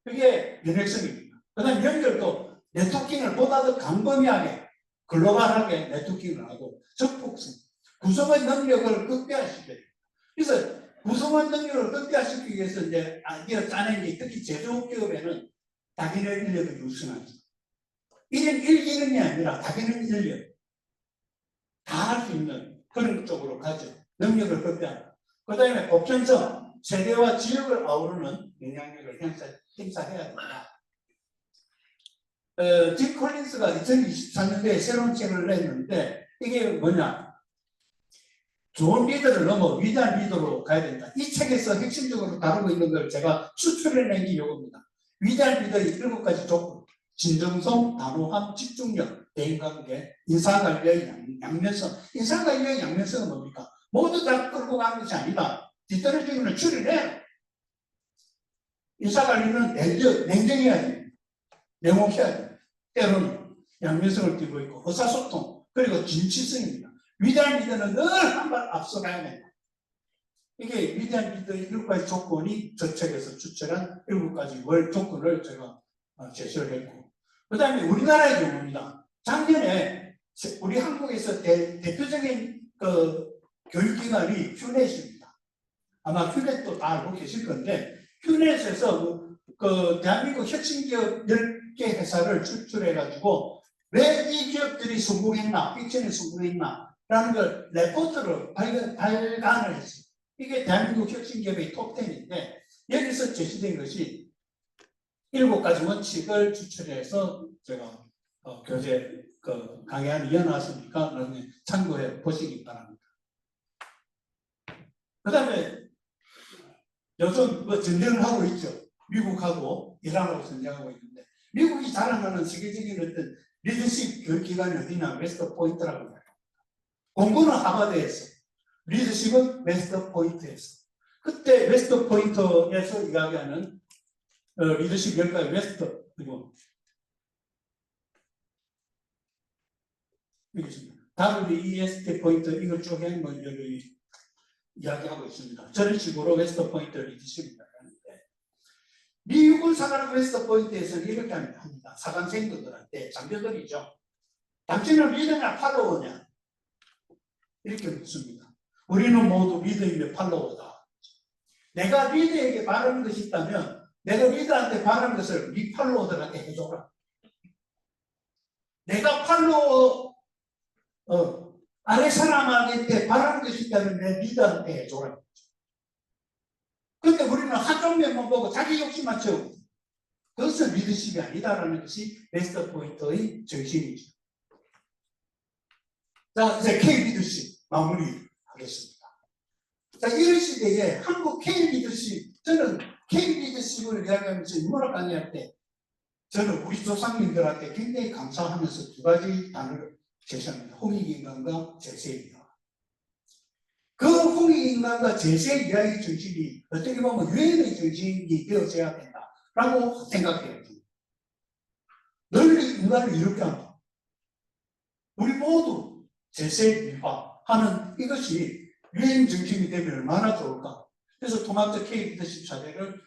그게 면역성입니다. 그 다음에 연결도 네트워킹을 보다 더 광범위하게 글로벌하게 네트워킹을 하고 적폭성, 구성원 능력을 극대화시켜야 돼요. 그래서 구성원 능력을 극대화시키기 위해서 이제 아이디어 짜낸 게 특히 제조업계업에는 다기능 인력을 유선하죠. 1인 1기능이 아니라 다기능 인력 다 할 수 있는 그런 쪽으로 가죠. 능력을 극대화하고. 그 다음에 보편성, 세대와 지역을 아우르는 영향력을 행사해야 된다. 디 콜린스가 2024년도에 새로운 책을 냈는데 이게 뭐냐? 좋은 리더를 넘어 위대한 리더로 가야 된다. 이 책에서 핵심적으로 다루고 있는 걸 제가 추출해낸 게 이겁니다. 위대한 리더의 7가지 조건. 진정성, 단호함, 집중력, 대인관계, 인사관리의 양면성. 인사관리의 양면성은 뭡니까? 모두 다 끌고 가는 것이 아니다. 뒤떨어지면 추리해요. 인사관리는 냉정해야 돼요. 냉혹해야 돼요. 때로는 양면성을 띠고 있고 의사소통 그리고 진취성입니다. 위대한 리더는 늘 한 발 앞서가야 된다. 이게 위대한 리더의 7가지 조건이 저 책에서 추천한 7가지 조건을 제가 제시를 했고, 그 다음에 우리나라의 경우입니다. 작년에 우리 한국에서 대표적인 교육기관이 휴넷입니다. 아마 휴넷도 다 알고 계실 건데 휴넷에서 대한민국 혁신기업 10개 회사를 추출해가지고 왜 이 기업들이 성공했나, 픽션에 성공했나 라는 걸 레포트로 발간을 했어요. 이게 대한민국 혁신기업의 톱10인데 여기서 제시된 것이 7가지 원칙을 추출해서 제가 교재 강의안을 이어놨으니까 참고해 보시기 바랍니다. 그 다음에 요즘 전쟁을 하고 있죠. 미국하고 이란하고 전쟁하고 있는데 미국이 자랑하는 세계적인 어떤 리더십 교육기관이 어디냐? 웨스트 포인트라고 합니다. 공부는 하버드에서, 리더십은 웨스트 포인트에서. 그때 웨스트 포인트에서 이야기하는 리더십 10가지 웨스트, 그리고 여기 있습니다. WEST 포인트, 이걸 쪼개 여기 이야기하고 있습니다. 저런 식으로 웨스트 포인트 리더십이라고 하는데, 미국은 사관 웨스트 포인트에서는 이렇게 합니다. 사관생들한테 장교들이죠. 당신은 리더냐 팔로워냐? 이렇게 묻습니다. 우리는 모두 리더이며 팔로워다. 내가 리더에게 바라는 것이 있다면 내가 리더한테 바라는 것을 네 팔로워들한테 해줘라. 내가 팔로워 아래 사람한테 바라는 것이 있다면 내 리더한테 해줘라. 그런데 우리는 한쪽 면만 보고 자기 욕심만 채우고 그것은 리더십이 아니다라는 것이 베스트 포인트의 정신이죠. 자, 이제 K 리더십 마무리하겠습니다. 자, 이런 시대에 한국 K 리더십, 저는 K 리더십을 이야기하면서 인문학 강의할 때 저는 우리 조상님들한테 굉장히 감사하면서 2가지 단어를 제시합니다. 홍익인간과 제세이야. 그 홍익인간과 제세 이야기 정신이 어떻게 보면 유엔의 정신이 되어져야 된다라고 생각해요. 널리 인간을 이렇게 한다. 우리 모두 제세 미화하는 이것이 유엔 정신이 되면 얼마나 좋을까. 그래서 토마토 K 리더십 사례를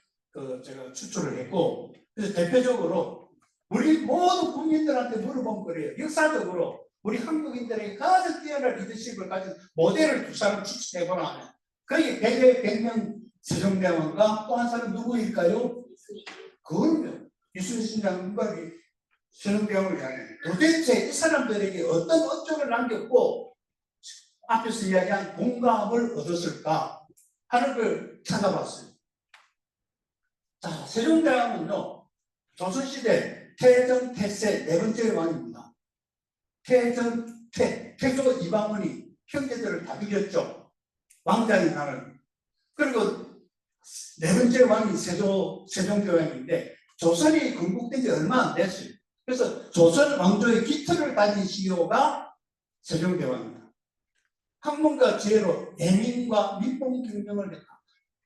제가 추출을 했고, 그래서 대표적으로 우리 모든 국민들한테 물어본 거래요. 역사적으로 우리 한국인들에게 가장 뛰어난 리더십을 가진 모델을 2사람 추출해보라 하면 거기 100명 세종대왕과 또 한 사람 누구일까요? 그럼요. 이순신 장군과 세종대왕을 이야기해요. 도대체 이 사람들에게 어떤 업적을 남겼고 앞에서 이야기한 공감을 얻었을까 하는 걸 찾아봤어요. 자, 세종대왕은요, 조선시대 태정, 태세 4번째 왕입니다. 태정, 태조 이방원이 형제들을 다 죽였죠. 왕자의 나라입니다. 그리고 네 번째 왕이 세종대왕인데 조선이 건국된 지 얼마 안 됐어요. 그래서 조선 왕조의 기틀을 다진 시효가 세종대왕입니다. 학문과 지혜로 예민과 민봉 경영을 했다.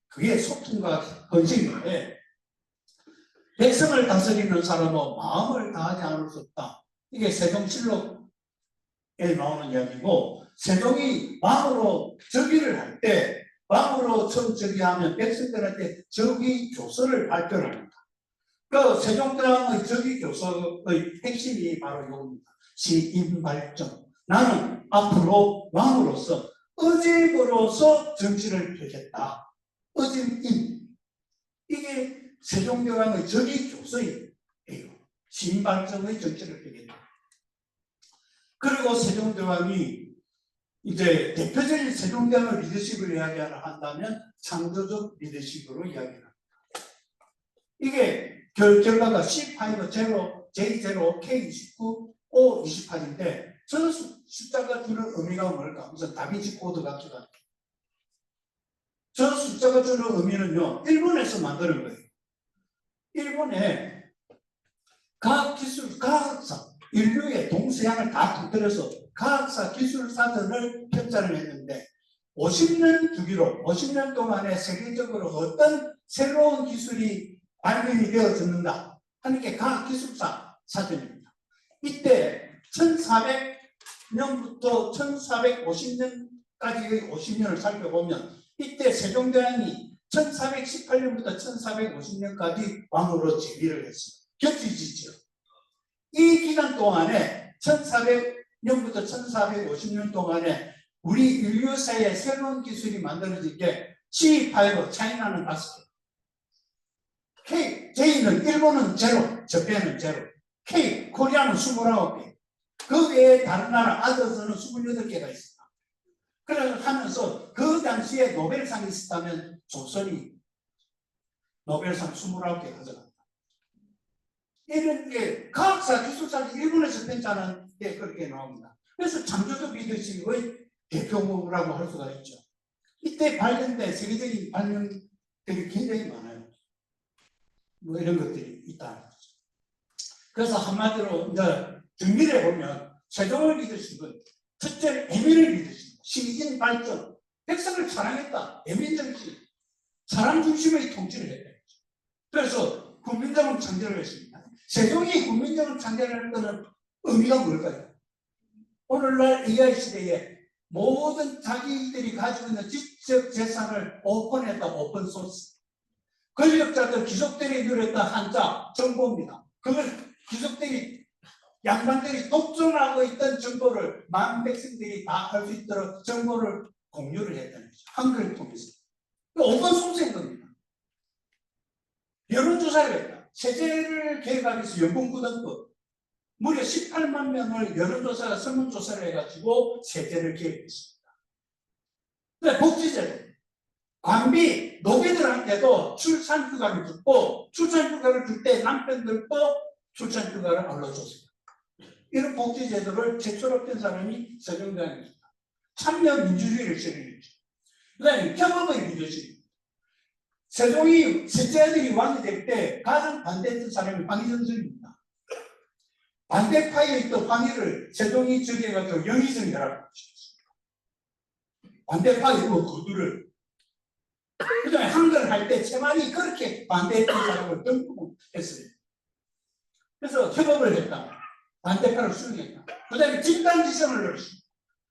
그게 소통과 헌신인데 백성을 다스리는 사람은 마음을 다하지 않을 수 없다. 이게 세종실록에 나오는 이야기고 세종이 왕으로 즉위를 할 때 왕으로 처음 즉위하면 백성들한테 즉위 교서를 발표를 합니다. 그 세종대왕의 즉위 교서의 핵심이 바로 이겁니다. 시인발정. 나는 앞으로 왕으로서 의직으로서 정치를 펴겠다. 의직인. 이게 세종대왕의 즉위 교서예요. 시인발정의 정치를 펴겠다. 그리고 세종대왕이 이제 대표적인 세종대왕의 리더십을 이야기하려 한다면 창조적 리더십으로 이야기합니다. 이게 결과가 C5, 0, J0, K29, O28인데 저는 숫자가 주는 의미가 뭘까? 무슨 다빈치 코드 같기도 하고. 저 숫자가 주는 의미는요, 일본에서 만드는 거예요. 일본에 과학기술, 과학사, 인류의 동서양을 다 통틀어서 과학사 기술사전을 편찬을 했는데 50년 주기로 50년 동안에 세계적으로 어떤 새로운 기술이 발명이 되어졌는가 하는 게 과학기술사 사전입니다. 이때 1400년부터 1450년까지의 50년을 살펴보면 이때 세종대왕이 1418년부터 1450년까지 왕으로 재위를 했습니다. 겹치지죠. 이 기간 동안에 1400년부터 1450년 동안에 우리 인류사에 새로운 기술이 만들어진 게 C5, 차이나는 5개, K, J는 일본은 제로, 저편은 제로, K, 코리아는 29개, 그 외에 다른 나라 아더스는 28개가 있습니다. 그래서 하면서 그 당시에 노벨상이 있었다면 조선이 노벨상 29개 가져갔다. 이런 게 과학사, 기술사 일본에서 편찬한 게 그렇게 나옵니다. 그래서 창조적 리더십의 대표라고 할 수가 있죠. 이때 발견된 세계적인 발명들이 굉장히 많아요. 뭐 이런 것들이 있다. 그래서 한마디로 이제 정리를 해보면 세종의 리더십은 첫째 애민의 리더십, 시민 발전, 백성을 사랑했다. 애민 정신, 사람 중심의 통치를 했다. 그래서 국민정음 창제를 했습니다. 세종이 국민정음 창제를 했다는 의미가 뭘까요? 오늘날 AI 시대에 모든 자기들이 가지고 있는 지적 재산을 오픈했다. 오픈소스. 권력자들, 귀족들이 누렸다 한자, 정보입니다. 그걸 귀족들이, 양반들이 독점하고 있던 정보를 만 백성들이 다 알 수 있도록 정보를 공유를 했다는 거죠. 한글을 통해서. 오픈소스인 겁니다. 여론조사를 했다. 세제를 개혁하기 위해서 연봉구단법 무려 18만 명을 여론조사, 설문조사를 해가지고 세제를 개혁했습니다. 복지제도. 관비, 노비들한테도 출산휴가를 줬고 출산휴가를 줄 때 남편들도 출산휴가를 알려줬습니다. 이런 복지제도를 최초로 편 사람이 세종대왕입니다. 참여민주주의를 실현했죠. 그 다음에 협업의 리더십. 세종이 셋째 아들이 왕이 될 때 가장 반대했던 사람이 황희정입니다. 반대파에 있던 황희를 세종이 즉위해가지고 영의정이라고 하셨습니다. 반대파의 거두를. 그 다음에 한글 할 때 채만이 그렇게 반대했던 사람을 등록했어요. 그래서 협업을 했다. 반대파를 수용했다. 그 다음에 집단지성을 넣었습니다.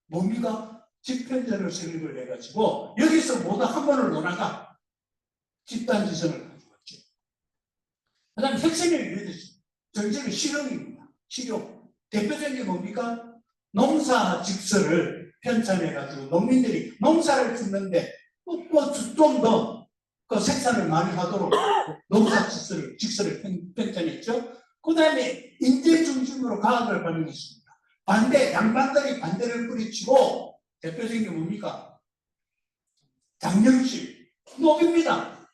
뭡니까? 집현전을 설립을 해가지고 여기서 모두 한 번을 논하자. 집단지성을 가져왔죠. 그 다음에 혁신을 이루어졌습니다. 정책의 실용입니다. 실용. 대표적인 게 뭡니까? 농사 직설을 편찬해가지고 농민들이 농사를 짓는데 좀 더 그 생산을 많이 하도록 농사 직설을 편찬했죠. 그 다음에 인재 중심으로 과학을 발명했습니다. 양반들이 반대를 뿌리치고 대표적인 게 뭡니까? 장영실, 노비입니다.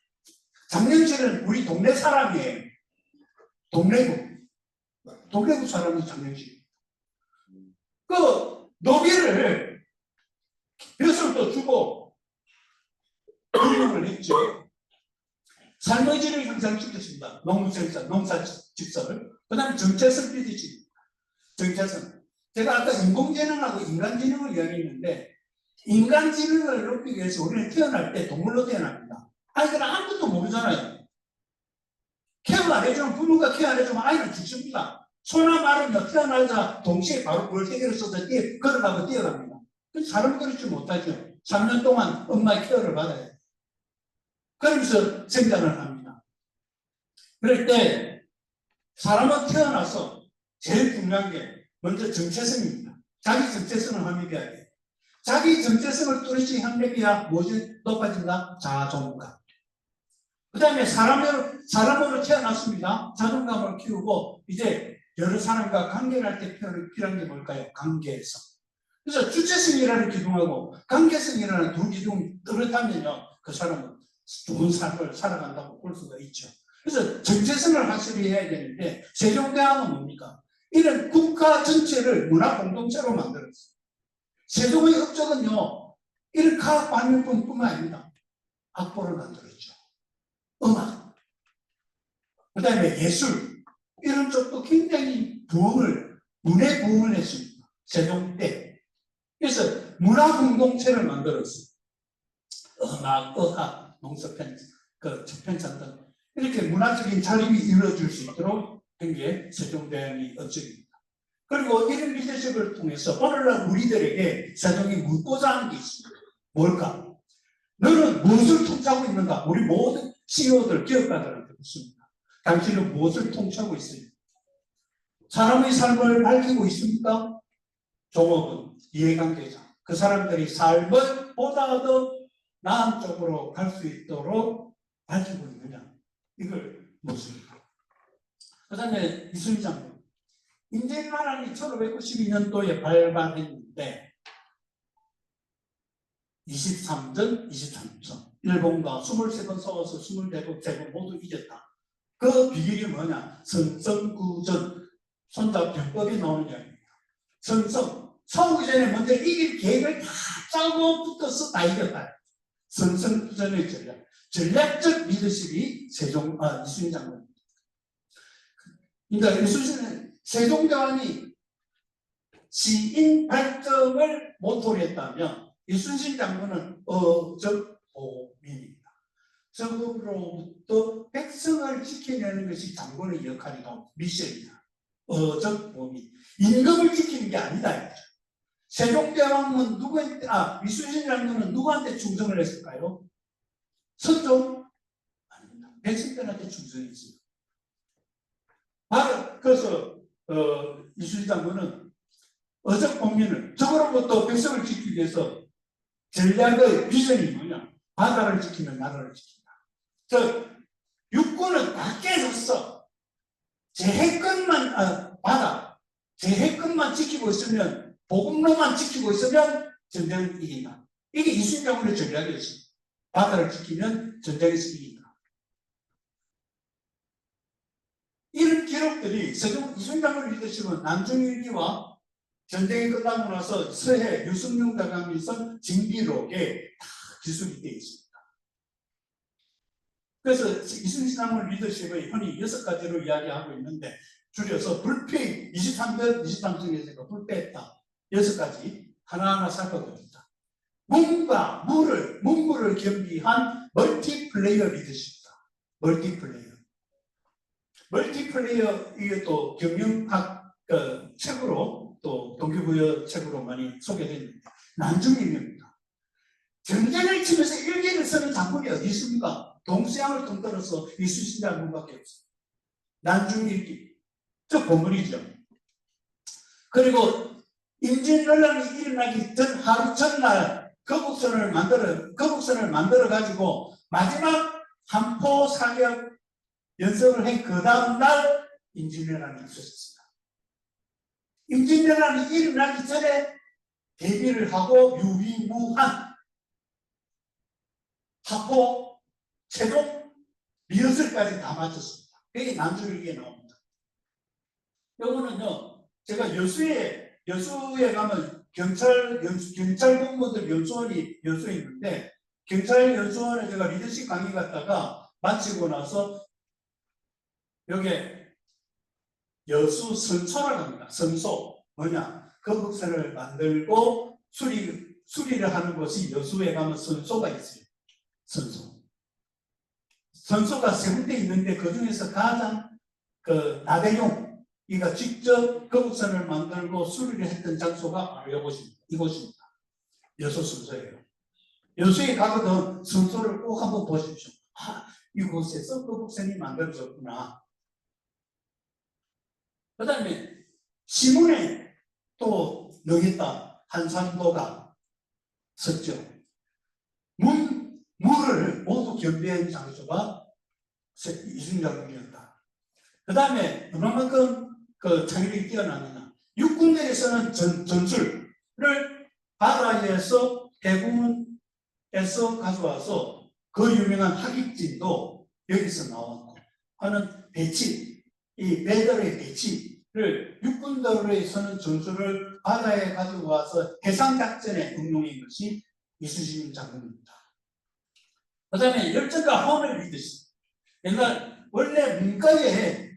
장영실은 우리 동네 사람이에요. 동래구 사람이 장영실. 그 노비를 벼슬도 주고 운영을 했죠. 삶의 질을 향상시켰습니다. 농무생산, 농사 직설을. 그 다음에 정체성 리더십입니다. 정체성. 제가 아까 인공지능하고 인간지능을 이야기했는데, 인간지능을 높이기 위해서 우리는 태어날 때 동물로 태어납니다. 아이들은 아무것도 모르잖아요. 케어 안 해주면, 부모가 케어 안 해주면 아이는 죽습니다. 소나 말은요, 태어나자 동시에 바로 벌떼기를 써서 걸어가고 뛰어갑니다. 사람 그렇지 못하죠. 3년 동안 엄마의 케어를 받아야 돼요. 그러면서 생장을 합니다. 그럴 때 사람은 태어나서 제일 중요한 게 먼저 정체성입니다. 자기 정체성을 확립해야 돼요. 자기 정체성을 뚜렷이 확립해야 무엇이 높아진다? 자존감. 그 다음에 사람으로 태어났습니다. 자존감을 키우고 이제 여러 사람과 관계를 할 때 필요한 게 뭘까요? 관계성. 그래서 주체성이라는 기둥하고 관계성이라는 두 기둥이 뚜렷하면요, 그 사람은 좋은 삶을 살아간다고 볼 수가 있죠. 그래서 정체성을 확실히 해야 되는데, 세종대왕은 뭡니까? 이런 국가 전체를 문화 공동체로 만들었어요. 세종의 업적은요, 이런 과학 발명품뿐만 아닙니다. 악보를 만들었죠. 음악, 그 다음에 예술, 이런 쪽도 굉장히 문에 부흥을 했습니다. 세종 때. 그래서 문화 공동체를 만들었어요. 음악, 의학, 농사편, 저편찬 등 이렇게 문화적인 자립이 이루어질 수 있도록 한 게 세종대왕의 업적입니다. 그리고 이런 리더십을 통해서 오늘날 우리들에게 세종이 묻고자 하는 게 있습니다. 뭘까? 너는 무엇을 통치하고 있는가? 우리 모든 CEO들, 기업가들한테 묻습니다. 당신은 무엇을 통치하고 있습니까? 사람의 삶을 밝히고 있습니까? 종업원, 이해관계자, 그 사람들이 삶을 보다 더 나은 쪽으로 갈 수 있도록 밝히고 있느냐? 이걸 묻습니다. 그 다음에 이순희 장군. 임진왜란이 1592년도에 발발했는데 23전, 23전. 일본과 23번 싸워서 24번 모두 이겼다. 그 비결이 뭐냐? 선성구전, 손자 병법이 나오는 이야기입니다. 선성, 싸우기 전에 먼저 이길 계획을 다 짜고 붙어서 다 이겼다. 선성구전의 전략적 리더십이 이순신 장군. 그러니까 이순신은 세종대왕이 시인 발정을 모토로 했다면 이순신 장군은 어적보민입니다. 적으로부터 백성을 지켜내는 것이 장군의 역할이고 미션이다. 어적보민. 임금을 지키는 게 아니다. 세종대왕은 이순신 장군은 누구한테 충성을 했을까요? 선조? 아닙니다. 백성들한테 충성했습니다. 그래서 이순신 장군은 어적보민을 적으로부터 백성을 지키기 위해서 전략의 비전이 뭐냐? 바다를 지키면 나라를 지킨다. 육군은 밖에서 제해권만 제해권만 지키고 있으면, 보급로만 지키고 있으면 전쟁을 이긴다. 이게 이순신 장군의 전략이었습니다. 바다를 지키면 전쟁에서 이긴다. 이런 기록들이 이순신 장군의 리더십은 난중일기와 전쟁이 끝나고 나서 서해 유승룡 대감일선 징비록에 다 기술이 되어 있습니다. 그래서 이순신 장군 리더십의 흔히 6가지로 이야기하고 있는데, 줄여서 불패, 23전, 23승에서 불패했다. 6가지 하나하나 살펴봅니다. 문무를 겸비한 멀티플레이어 리더십이다. 멀티플레이어, 이게 또 경영학 책으로, 또 동기부여 책으로 많이 소개되는데, 난중일기입니다. 전쟁을 치면서 일기를 쓰는 장군이 어디 있습니까? 동서양을 통틀어서 이순신 장군밖에 없어요. 난중일기. 저 본문이죠. 그리고 임진왜란이 일어나기 전 하루 전날 거북선을 만들어 가지고 마지막 한포 사격 연습을 한 그 다음 날 임진왜란이 있었습니다. 임진왜란이 일어나기 전에 대비를 하고 유비무한 하포, 세종, 리허설까지 다 마쳤습니다. 이게 난중일기에 나옵니다. 이거는요, 제가 여수에 가면 경찰 공무원들 연수원이 있는데, 경찰 연수원에 제가 리더십 강의 갔다가 마치고 나서 여기에 여수 선소라고 합니다. 선소 뭐냐? 거북선을 만들고 수리를 하는 곳이 여수에 가면 선소가 있어요. 선소. 선소가 세 군데 있는데 그 중에서 가장 그 나대용 이가 직접 거북선을 만들고 수리를 했던 장소가 바로 이곳입니다. 여수 선소예요. 여수에 가거든 선소를 꼭 한번 보십시오. 아, 이곳에서 거북선이 만들어졌구나. 그 다음에 시문에 또 여기다 한산도가 섰죠. 물을 모두 겸비한 장소가 이순장군이었다. 그 다음에 얼마만큼 그 창의력이 뛰어나느냐. 육군대에서는 전술을 바다에서 해군에서 가져와서 그 유명한 하객진도 여기서 나왔고 하는 배치, 이 배들의 배치를 육군대로에서는 전술을 바다에 가져와서 해상작전에 응용한 것이 이순신 장군입니다. 그 다음에 열정과 화음을 리더십. 옛날 원래 문과에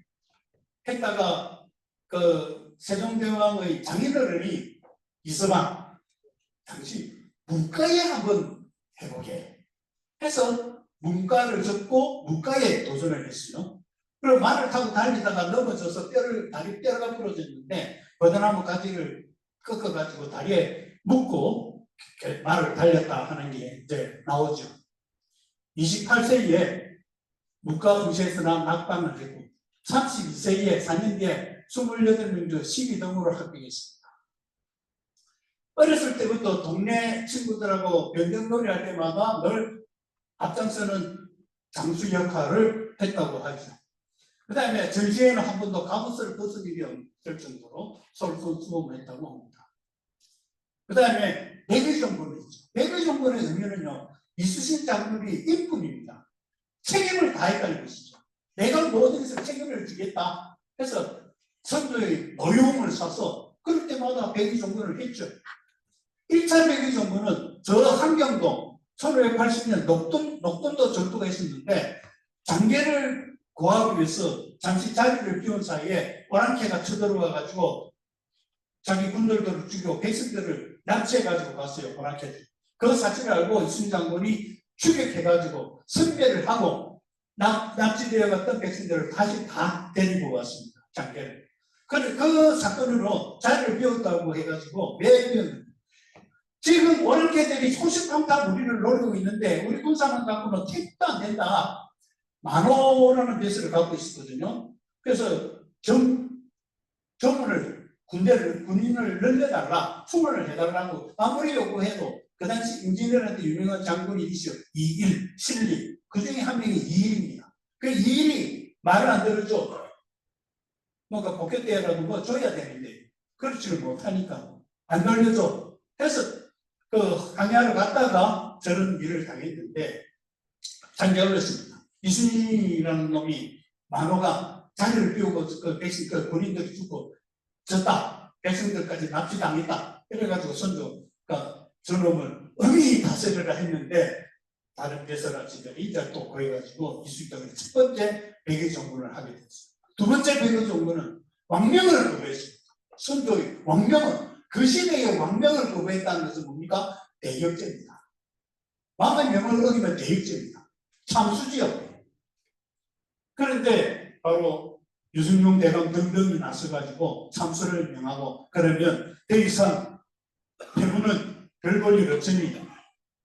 했다가 그 세종대왕의 장인어른이 이서방 당시 문과에 한번 해보게 해서 문과를 접고 문과에 도전을 했어요. 그리고 말을 타고 달리다가 넘어져서 다리 뼈가 부러졌는데 버드나무 가지를 꺾어가지고 다리에 묶고 말을 달렸다 하는 게 이제 나오죠. 28세에 문과공시에서 나온 낙방을 했고 32세에 4년 뒤에 28명 중 12등으로 합격했습니다. 어렸을 때부터 동네 친구들하고 변경놀이 할 때마다 늘 앞장서는 장수 역할을 했다고 하죠. 그 다음에 전시회는 한 번도 갑옷을 벗은 일이 없을 정도로 솔선수범을 했다고 합니다. 그 다음에 백의종군이 있죠. 백의종군의 의미는요, 이순신 장군이 인품입니다. 책임을 다했다는 것이죠. 내가 모든 것을 책임을 지겠다 해서 선조의 노여움을 사서 그럴 때마다 백의종군을 했죠. 1차 백의종군은 저 함경도 1580년 녹동도 전투가 있었는데 장계를 구하기 위해서 잠시 자리를 비운 사이에 오랑캐가 쳐들어와 가지고 자기 군들들을 죽이고 백성들을 납치해 가지고 갔어요. 오랑캐들. 그 사실을 알고 이순신 장군이 추격해 가지고 선배를 하고 납치되어 갔던 백성들을 다시 다 데리고 왔습니다. 장계를. 그 사건으로 자리를 비웠다고 해가지고 왜 비웠는지. 지금 오랑캐들이 소식통탄 우리를 노리고 있는데 우리 군사만 갖고는 택도 안 된다. 만호라는 배설을 갖고 있었거든요. 그래서 군인을 늘려달라, 충원을 해달라고 아무리 요구해도 그 당시 임진왜란때 유명한 장군이 있어 이일, 신리 그 중에 한 명이 이일입니다. 그 이일이 말을 안 들어줘. 뭔가 복귀대라도 뭐 줘야 되는데 그렇지를 못하니까 안 돌려줘. 해서 그 강야를 갔다가 저런 일을 당했는데 장기 올렸습니다. 이순신이라는 놈이 만호가 자리를 비우고 그 백성 그 군인들이 죽고 졌다. 백성들까지 납치당했다. 이래가지고 선조가 저놈을 엄히 다스리라 했는데 다른 배설아치들이 이제 또 구해가지고 이순신이 첫 번째 백의종군을 하게 됐습니다. 두 번째 백의종군은 왕명을 거부했습니다. 선조의 왕명은 그 시대에 왕명을 거부했다는 것은 뭡니까? 대역죄입니다. 왕의 명을 어기면 대역죄입니다. 참수지요. 그런데 바로 유승용 대감 등등이 나서가지고 참수를 명하고 그러면 더 이상 해군은 별 볼 일 없으니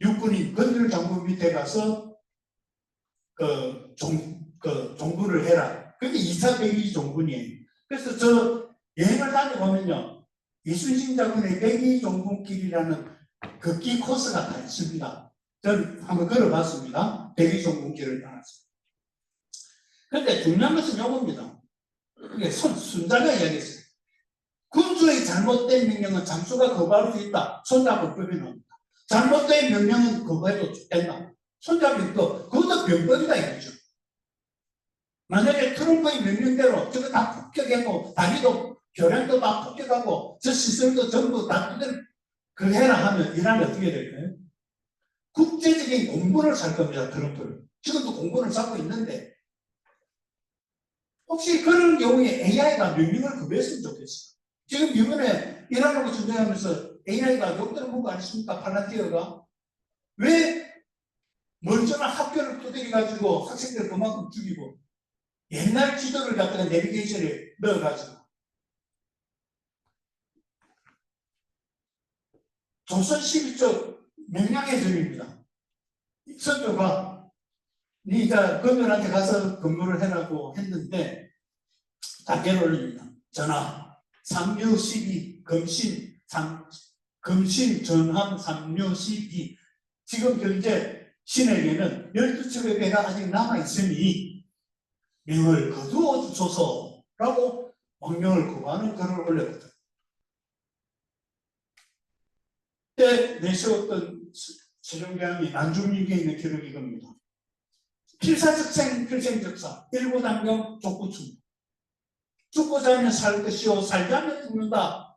육군이 건설 장군 밑에 가서 종군을 해라. 그게 2차 백의 종군이에요. 그래서 저 여행을 다녀보면요. 이순신 장군의 백의 종군길이라는 그 길 코스가 다 있습니다. 저는 한번 걸어봤습니다. 백의 종군길을 따라서. 그런데 중요한 것은 요겁니다. 이게 순자가 이야기했어요. 군주의 잘못된 명령은 장수가 거부할 수 있다. 손자병법에 나옵니다. 잘못된 명령은 거부해도 된다. 손자병법, 그것도 병법이다 이거죠. 만약에 트럼프의 명령대로 저거 다 폭격하고 다리도 교량도 다 폭격하고 저 시설도 전부 다 그 해라 하면 이란이 어떻게 될까요? 국제적인 공분을 살 겁니다. 트럼프를. 지금도 공분을 사고 있는데 혹시 그런 경우에 AI가 명령을 급했으면 좋겠어요. 지금 이번에 이란하고 전쟁하면서 AI가 욕들은 뭔거 아니십니까? 팔란티어가. 왜 먼저는 학교를 두드려가지고 학생들 그만큼 죽이고 옛날 지도를 갖다가 내비게이션에 넣어가지고 조선 12조 명량해전입니다. 선조가 니가 검열한테 가서 근무를 해라고 했는데 답변을 올립니다. 전하, 삼묘12 금신 전함 삼묘12 지금 경제 신에게는 12척의 배가 아직 남아있으니 명을 거두어 주소서라고 왕명을 구하는 글을 올렸거든. 그때 내세웠던 세종대왕이 난중일기에 있는 기록이 이겁니다. 필사즉생 필생즉사 일부당경 족구충 죽고자 하면 살 것이요 살자 하면 죽는다.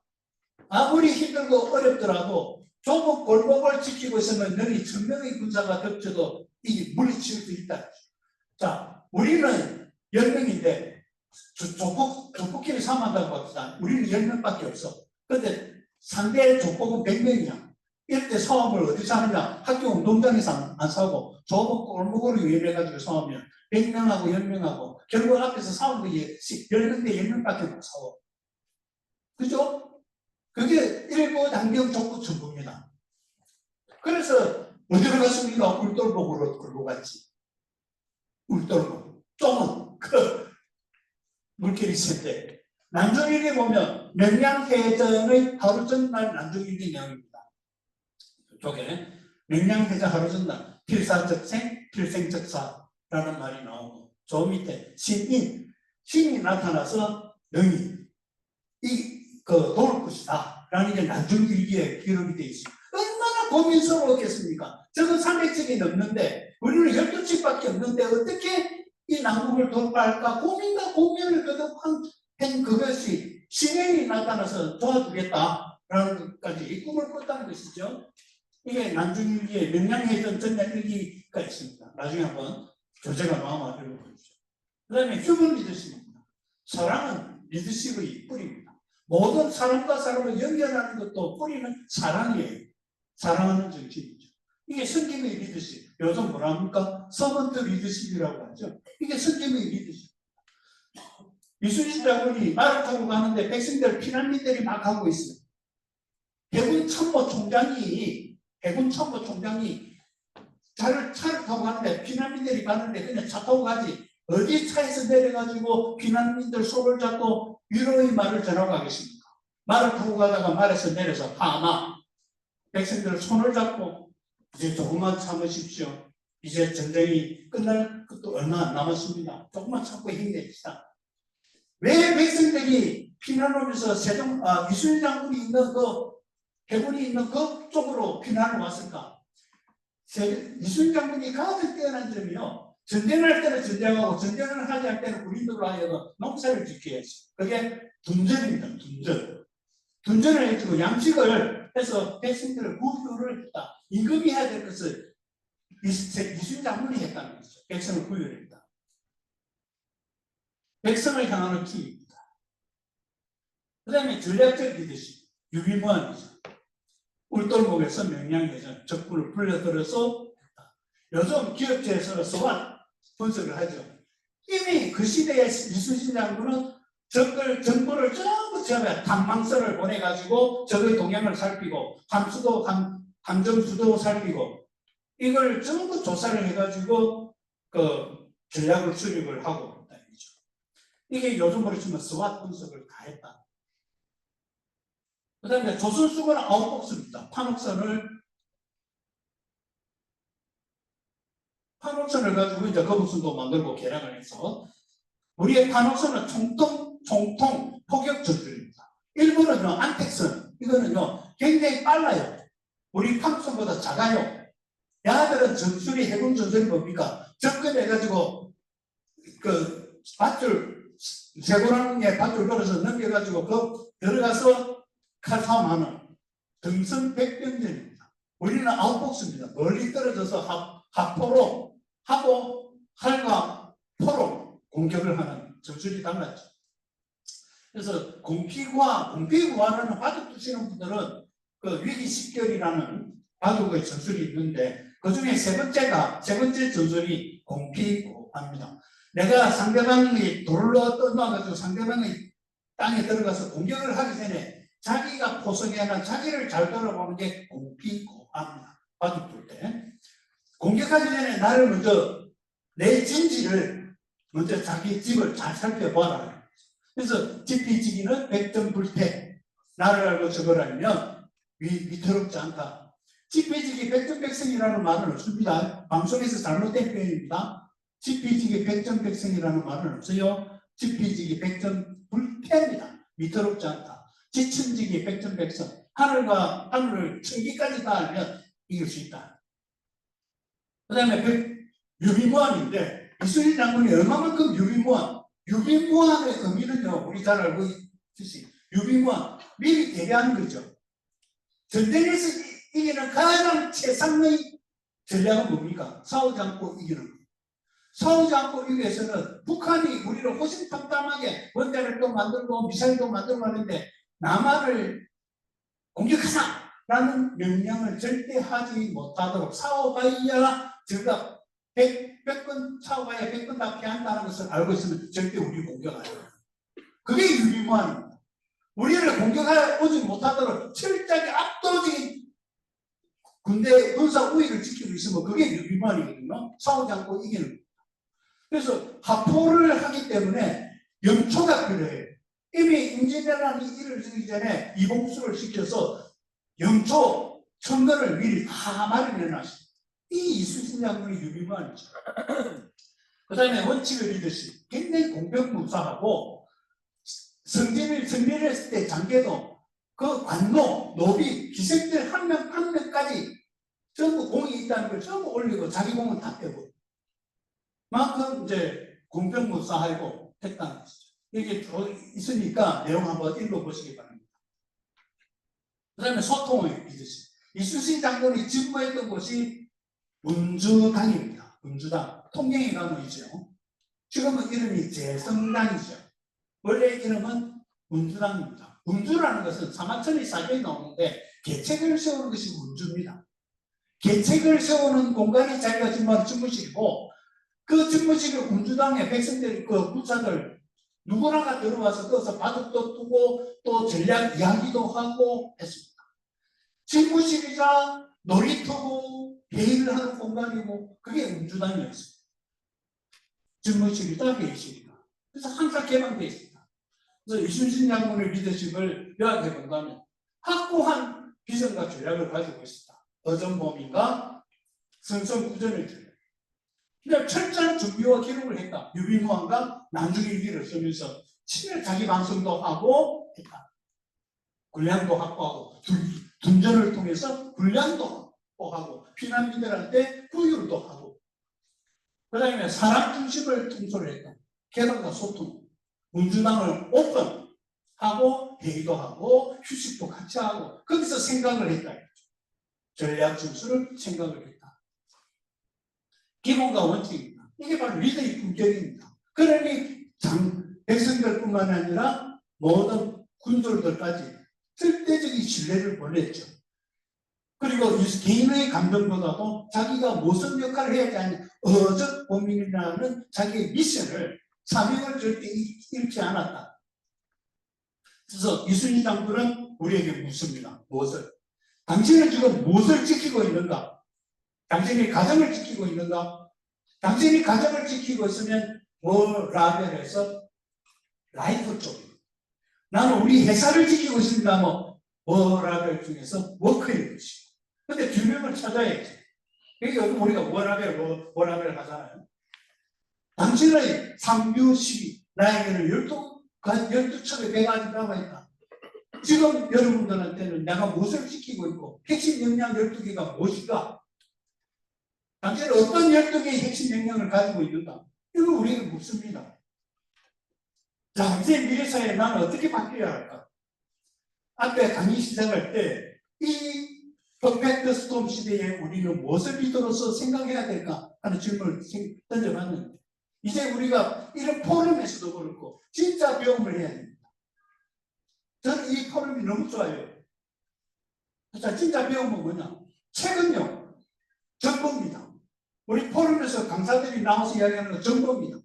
아무리 힘들고 어렵더라도 좁은 골목을 지키고 있으면 너희 천명의 군사가 덮쳐도 이 물리칠 수 있다. 자, 우리는 10명인데 족복끼리 싸움한다고 합시다. 우리는 10명밖에 없어. 그런데 상대 족복은 100명이야. 이럴 때 싸움을 어디서 하느냐? 학교 운동장에서 안 싸우고 좁은 골목으로 유인해가지고 싸우면 100명하고 10명하고 결국 앞에서 싸우는 게 10명 대 10명밖에 못 싸워. 그죠? 그게 일부 당경 족구 전부입니다. 그래서 어디로 갔습니까? 울돌목으로 끌고 갔지. 울돌목. 쫑은 그 물길이 센데 난중일기 보면 명량해전의 하루 전날 난중일기 내용입니다. 이쪽에 명량해전 하루 전날 필사즉생 필생즉사라는 말이 나오고 저 밑에 신이 나타나서 능히 도울 것이다 라는 게 난중일기에 기록이 되어 있습니다. 얼마나 고민스러웠겠습니까? 저건 300척이 넘는데 우리는 12척밖에 없는데 어떻게 이 남북을 돌파할까 고민과 고민을 거듭한 그것이 신행이 나타나서 도와주겠다라는 것까지 이 꿈을 꿨다는 것이죠. 이게 난중일기에 명량해전 전략일기가 있습니다. 나중에 한번 교재가 나오면 읽어보십시오. 그 다음에 휴먼 리더십입니다. 사랑은 리더십의 뿌리입니다. 모든 사람과 사람을 연결하는 것도 뿌리는 사랑이에요. 사랑하는 정신이죠. 이게 성김의 리더십. 요즘 뭐라 합니까? 서번트 리더십이라고 하죠. 이게 성김의 리더십. 이순신 장군이 말을 타고 가는데 백성들 피난민들이 막 가고 있어요. 해군 참모 총장이 차를 타고 가는데 피난민들이 가는데 그냥 차 타고 가지 어디 차에서 내려가지고 피난민들 손을 잡고 위로의 말을 전하고 가겠습니까? 말을 타고 가다가 말에서 내려서 하마 백성들 손을 잡고 이제 조금만 참으십시오. 이제 전쟁이 끝날 것도 얼마 안 남았습니다. 조금만 참고 힘냅시다. 왜 백성들이 피난 오면서 이순신 장군이 있는 해군이 있는 그쪽으로 피난을 왔을까? 이순신 장군이 가장 뛰어난 점이요. 전쟁을 할 때는 전쟁하고 전쟁을 하지 않을 때는 군인들로 하여금 농사를 짓게 했어요. 그게 둔전입니다. 둔전을 해주고 양식을 해서 백성들을 구휼을 했다. 임금이 해야 될 것을 이순신 장군이 했다는 거죠. 백성을 구휼했다. 백성을 향하는 투입입니다. 그 다음에 전략적 리더십, 유비무환이죠. 울돌목에서 명량해전, 적군을 불려들어서 했다. 요즘 기업체에서는 SWOT 분석을 하죠. 이미 그 시대에 이순신 장군은 정보를 전부 잡아야 탐방선을 보내가지고 적의 동향을 살피고 함정수도 살피고 이걸 전부 조사를 해가지고 그 전략을 수립을 하고 이게 요즘으로 치면 SWOT 분석을 다 했다. 그 다음에 조선수군은 9복수입니다. 판옥선을 가지고 이제 거북선도 만들고 개량을 해서 우리의 판옥선은 총통 포격 전술입니다. 일본은요 안택선 이거는요 굉장히 빨라요. 우리 판옥선보다 작아요. 야들은 전술이 해군 전술이 뭡니까? 접근해가지고 그 밧줄 세고라는 게 밧줄 걸어서 넘겨가지고 들어가서 칼싸움하는 등선백병전입니다. 우리는 아웃복스입니다. 멀리 떨어져서 하포로 하고 활과 포로 공격을 하는 전술이 달랐죠. 그래서 공피구하는 바둑 두시는 분들은 그 위기 10결이라는 바둑의 전술이 있는데 그 중에 세 번째 전술이 공피구합니다. 내가 상대방이 돌로 떠나가지고 상대방의 땅에 들어가서 공격을 하기 전에 자기가 포석에는 자기를 잘 돌아보는 게 공피구합니다. 바둑 둘 때. 공격하기 전에 나를 먼저 내 진지를 먼저 자기 집을 잘 살펴봐라. 그래서 지피지기는 백전불태. 나를 알고 적을 알면 위태롭지 않다. 지피지기 백전백승이라는 말은 없습니다. 방송에서 잘못된 표현입니다. 지피지기 백전백승이라는 말은 없어요. 지피지기 백전불태입니다. 위태롭지 않다. 지천지기 백전백승. 하늘과 하늘을 천기까지 다 알면 이길 수 있다. 그 다음에 유비무환인데 이순신 장군이 얼마만큼 유비무환의 의미는요, 우리 잘 알고 있듯이 유비무환, 미리 대비하는 거죠. 전쟁에서 이기는 가장 최상의 전략은 뭡니까? 싸우지 않고 이기는 거예요. 싸우지 않고 이기기 위해서는 북한이 우리를 호신탐탐하게 원자력도 만들고 미사일도 만들고 하는데 남한을 공격하자라는 명령을 절대 하지 못하도록 싸워봐야 저가 100건 싸워봐야 100건 다 피한다는 것을 알고 있으면 절대 우리 공격 안 해요. 그게 유비무환입니다. 우리를 공격하지 못하도록 철저하게 압도적인 군사 우위를 지키고 있으면 그게 유비무환이거든요. 싸우지 않고 이기는 겁니다. 그래서 하포를 하기 때문에 영초가 필요해요. 이미 임진왜란이 이루어지기 전에 이봉수를 시켜서 영초 천건을 미리 다 마련해 놨습니다. 이 이순신 장군이 유비무환이죠. 그 다음에 원칙의 리더십, 굉장히 공병무사하고 성진을 했을 때 장계도 그 관노, 노비, 기생들 한 명 한 명까지 전부 공이 있다는 걸 전부 올리고 자기 공은 다 빼고 만큼 이제 공병무사하고 했다는 것이죠. 이게 있으니까 내용 한번 읽어보시기 바랍니다. 그 다음에 소통의 리더십. 이순신 장군이 직무했던 곳이 운주당입니다. 운주당. 통영에 가면 있죠. 지금은 이름이 재성당이죠. 원래 이름은 운주당입니다. 운주라는 것은 사마천이 사교에 나오는데 계책을 세우는 것이 운주입니다. 계책을 세우는 공간이 자기가 지금 집무실이고 그 집무실에 운주당의 백성들, 그 부사들 누구나가 들어와서 거기서 바둑도 두고 또 전략 이야기도 하고 했습니다. 집무실이자 놀이터고 회의를 하는 공간이고 그게 운주당이었습니다. 집무실이자 회의실이다. 그래서 항상 개방되어 있습니다. 그래서 이순신 장군의 리더십을 요약해 본다면 확고한 비전과 전략을 가지고 있습니다. 어전범위가 선선구전의 전략. 그러니까 철저한 준비와 기록을 했다. 유비무환과 난중일기를 쓰면서 친일 자기 방송도 하고 했다. 군량도 확보하고 둔전을 통해서 군량도 확보하고 피난민들한테 구휼도 하고 그 다음에 사람 중심을 통솔을 했다. 개방과 소통, 운주당을 오픈하고 회의도 하고 휴식도 같이 하고 거기서 생각을 했다. 전략 준수를 생각을 했다. 기본과 원칙입니다. 이게 바로 리더의 품격입니다. 그러니 백성들뿐만 아니라 모든 군졸들까지 절대적인 신뢰를 보냈죠. 그리고 개인의 감정보다도 자기가 무슨 역할을 해야 하는 어적범인이라는 자기의 미션을 사명을 절대 잃지 않았다. 그래서 이순신 장군은 우리에게 묻습니다. 무엇을? 당신은 지금 무엇을 지키고 있는가? 당신이 가정을 지키고 있는가? 당신이 가정을 지키고 있으면 라벨에서 라이프 쪽입니다. 나는 우리 회사를 지키고 있습니다. 라벨 중에서 워크인 것이고. 근데 균형을 찾아야지. 그러니까 요즘 우리가 워라벨 하잖아요. 당신의 상류시 나에게는 12척의 배가 들어가 있다. 지금 여러분들한테는 내가 무엇을 지키고 있고 핵심 역량 12개가 무엇인가? 당신은 어떤 12개의 핵심 역량을 가지고 있는가? 이거 우리에게 묻습니다. 자, 이제 미래사회에 나는 어떻게 바뀌어야 할까? 앞에 강의 시작할 때 이 퍼펙트 스톰 시대에 우리는 무엇을 리더로서 생각해야 될까 하는 질문을 던져봤는데, 이제 우리가 이런 포럼에서도 그렇고 진짜 배움을 해야 됩니다. 저는 이 포럼이 너무 좋아요. 자, 진짜 배움은 뭐냐? 책은요, 정보입니다. 우리 포럼에서 강사들이 나와서 이야기하는 건 정보입니다.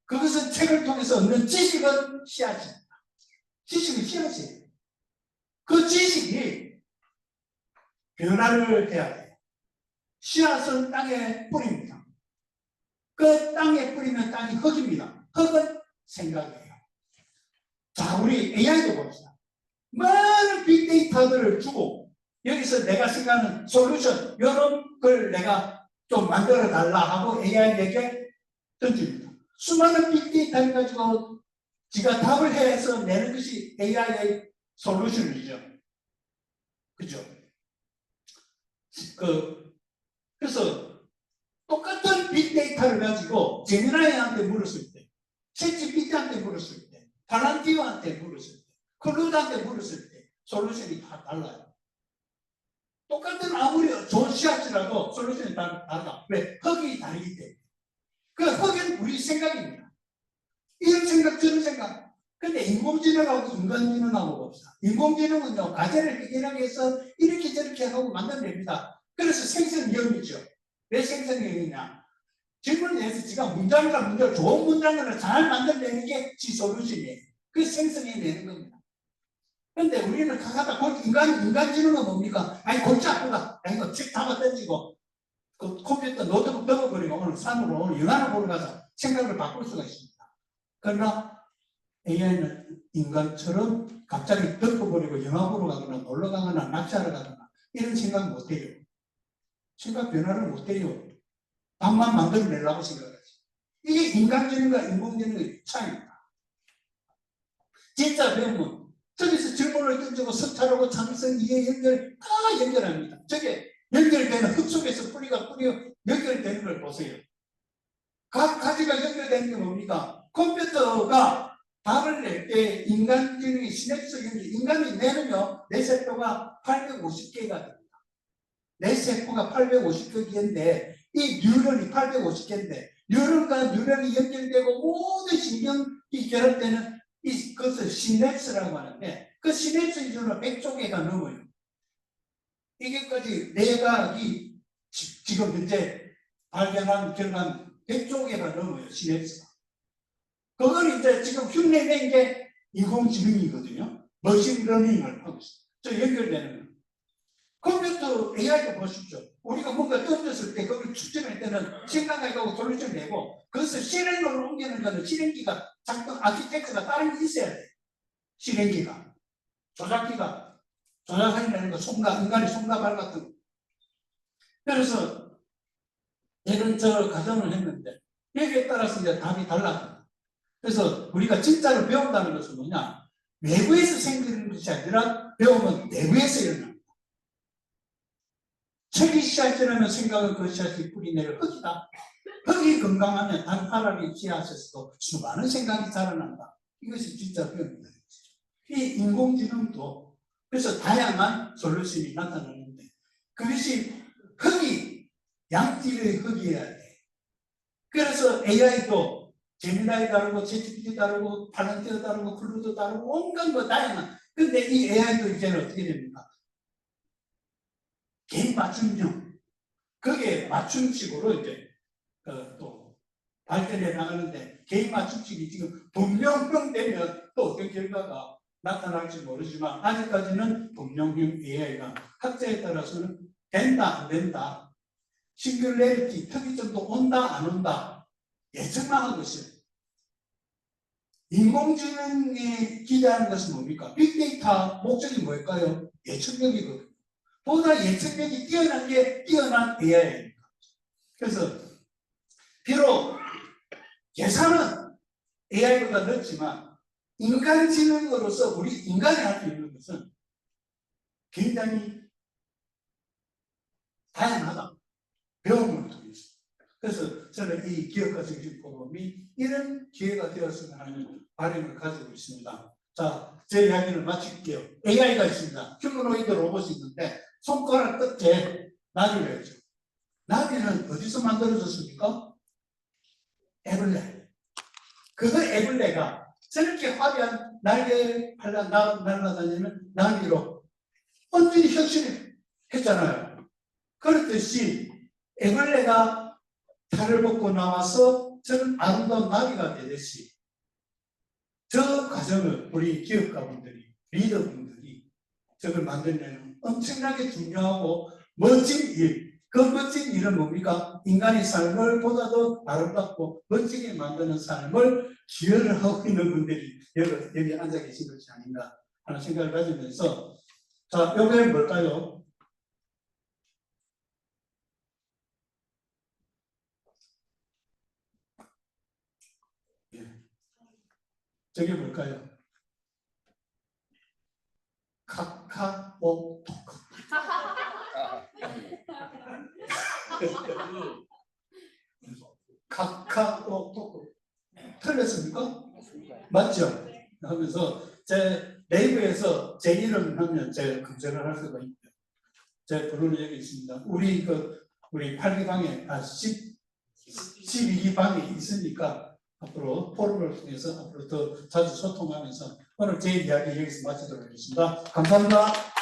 그것은 책을 통해서 얻는 지식은 씨앗입니다. 지식은 씨앗이에요. 그 지식이 변화를 해야 돼요. 씨앗은 땅에 뿌립니다. 그 땅에 뿌리면 땅이 흙입니다. 흙은 생각이에요. 자, 우리 AI도 봅시다. 많은 빅데이터들을 주고 여기서 내가 생각하는 솔루션 이런 걸 내가 좀 만들어 달라 하고 AI에게 던집니다. 수많은 빅데이터를 가지고 지가 답을 해서 내는 것이 AI의 솔루션이죠. 그죠? 그래서 똑같은 빅데이터를 가지고 제미나이한테 물었을 때, 챗GPT한테 물었을 때, 팔란티오한테 물었을 때, 클루드한테 물었을 때 솔루션이 다 달라요. 똑같은 아무리 좋은 씨앗이라도 솔루션이 다 달라. 왜? 흙이 다르기 때문에. 그 흙은 우리 생각입니다. 이런 생각, 저런 생각. 근데 인공지능하고 인간지능하고 봅시다. 인공지능은요, 과제를 해결하기 위해서 이렇게 저렇게 하고 만들어냅니다. 그래서 생성력이죠. 왜 생성력이냐? 질문을 내서 지가 문장을 좋은 문장을 잘 만들어내는 게 지 솔루션이에요. 그 생성해내는 겁니다. 근데 우리는 가다 인간지능은 뭡니까? 아니, 골치 아프다. 이거 책 잡아 던지고, 그 컴퓨터 노트북 덮어버리고 오늘 산으로 오늘 영화를 보러 가자. 생각을 바꿀 수가 있습니다. 그러나 AI는 인간처럼 갑자기 덮어버리고 영화 보러 가거나 놀러 가거나 낚시하러 가거나 이런 생각 못 해요. 생각 변화를 못 해요. 답만 만들어내려고 생각하지. 이게 인간지능과 인공지능의 차이입니다. 진짜 배움은 저기서 질문을 던지고 성찰하고 창의성, 이해, 연결 다 연결합니다. 저게 연결되는 흙 속에서 뿌리가 연결되는 걸 보세요. 각 가지가 연결되는 게 뭡니까? 컴퓨터가 답을 낼 때 인간지능이 시냅스 연결, 인간이 내는요, 뇌세포가 850개가 됩니다. 뇌세포가 850개인데 이 뉴런이 850개인데 뉴런과 뉴런이 연결되고 모든 신경이 결합되는 그것을 시냅스라고 하는데 그 시냅스 기준으로 100조 개가 넘어요. 이게까지 내각이 지금 현재 발견한 결과는 100조 개가 넘어요. 시냅스가. 그걸 이제 지금 흉내낸 게 인공지능이거든요. 머신러닝을 하고 있어요. 저 연결되는 거. 컴퓨터 AI도 보십시오. 우리가 뭔가 던졌을 때 그걸 추진할 때는 생각하고 솔루션 내고 그것을 실행으로 옮기는 거는 실행기가 작동 아키텍처가 다른 게 있어야 돼. 실행기가. 조작기가. 조작하려는 거 인간의 손과 발 같은 거. 그래서 이런 저 가정을 했는데 여기에 따라서 이제 답이 달라집니다. 그래서 우리가 진짜로 배운다는 것은 뭐냐? 외부에서 생기는 것이 아니라 배움은 내부에서 일어납니다. 책이 씨앗이라는 생각은 그 씨앗이 뿌리내릴 흙이다. 흙이 건강하면 단 하나의 씨앗에서도 수많은 생각이 자라난다. 이것이 진짜 배움이다. 이 인공지능도 그래서 다양한 솔루션이 나타나는데 그것이 흙이 양질의 흙이어야 돼. 그래서 AI도 제미나이 다르고 챗GPT 다르고 팔란티오 다르고 클루드 다르고 온갖 거 다양한. 근데 이 AI도 이제는 어떻게 됩니까? 개인 맞춤형. 그게 맞춤식으로 이제 또 발전해 나가는데 개인 맞춤식이 지금 분명형 되면 또 어떤 결과가 나타날지 모르지만 아직까지는 분명형 AI가 학자에 따라서는 된다 안 된다. 싱귤레리티 특이점도 온다 안 온다. 예측만 하고 있어요. 인공지능이 기대하는 것은 뭡니까? 빅데이터 목적이 뭘까요? 예측력이거든요. 보다 예측력이 뛰어난 게 뛰어난 AI입니다. 그래서 비록 계산은 AI보다 늦지만 인간지능으로서 우리 인간이 할 수 있는 것은 굉장히 다양하다. 배움을 통해서. 그래서 저는 이 기업가 정신 포럼이 이런 기회가 되었으면 하는 바람을 가지고 있습니다. 자, 제 이야기를 마칠게요. AI가 있습니다. 휴머노이드 로봇이 있는데 손가락 끝에 나비를 했죠. 나비는 어디서 만들어졌습니까? 애벌레. 그 애벌레가 저렇게 화려한 날개 날아다니는 나비로 완전히 혁신을 했잖아요. 그렇듯이 애벌레가 탈을 벗고 나와서 저는 아름다운 나비가 되듯이 저 과정을 우리 기업가분들이, 리더분들이 저걸 만들려면 엄청나게 중요하고 멋진 일, 그 멋진 일은 뭡니까? 인간의 삶을 보다 더 아름답고 멋지게 만드는 삶을 기여를 하고 있는 분들이 여기 앉아 계신 것이 아닌가 하는 생각을 가지면서, 자, 여기는 뭘까요? 예. 저게 뭘까요? 카카오톡. 카카오톡. 틀렸습니까? 맞죠? 하면서 제 네이버에서 제 이름 하면 제가 검색을 할 수가 있고요. 제 번호는 여기 있습니다. 우리 8기방에 12기방에 있으니까 앞으로 포럼을 통해서 앞으로 더 자주 소통하면서 오늘 제 이야기 여기서 마치도록 하겠습니다. 감사합니다.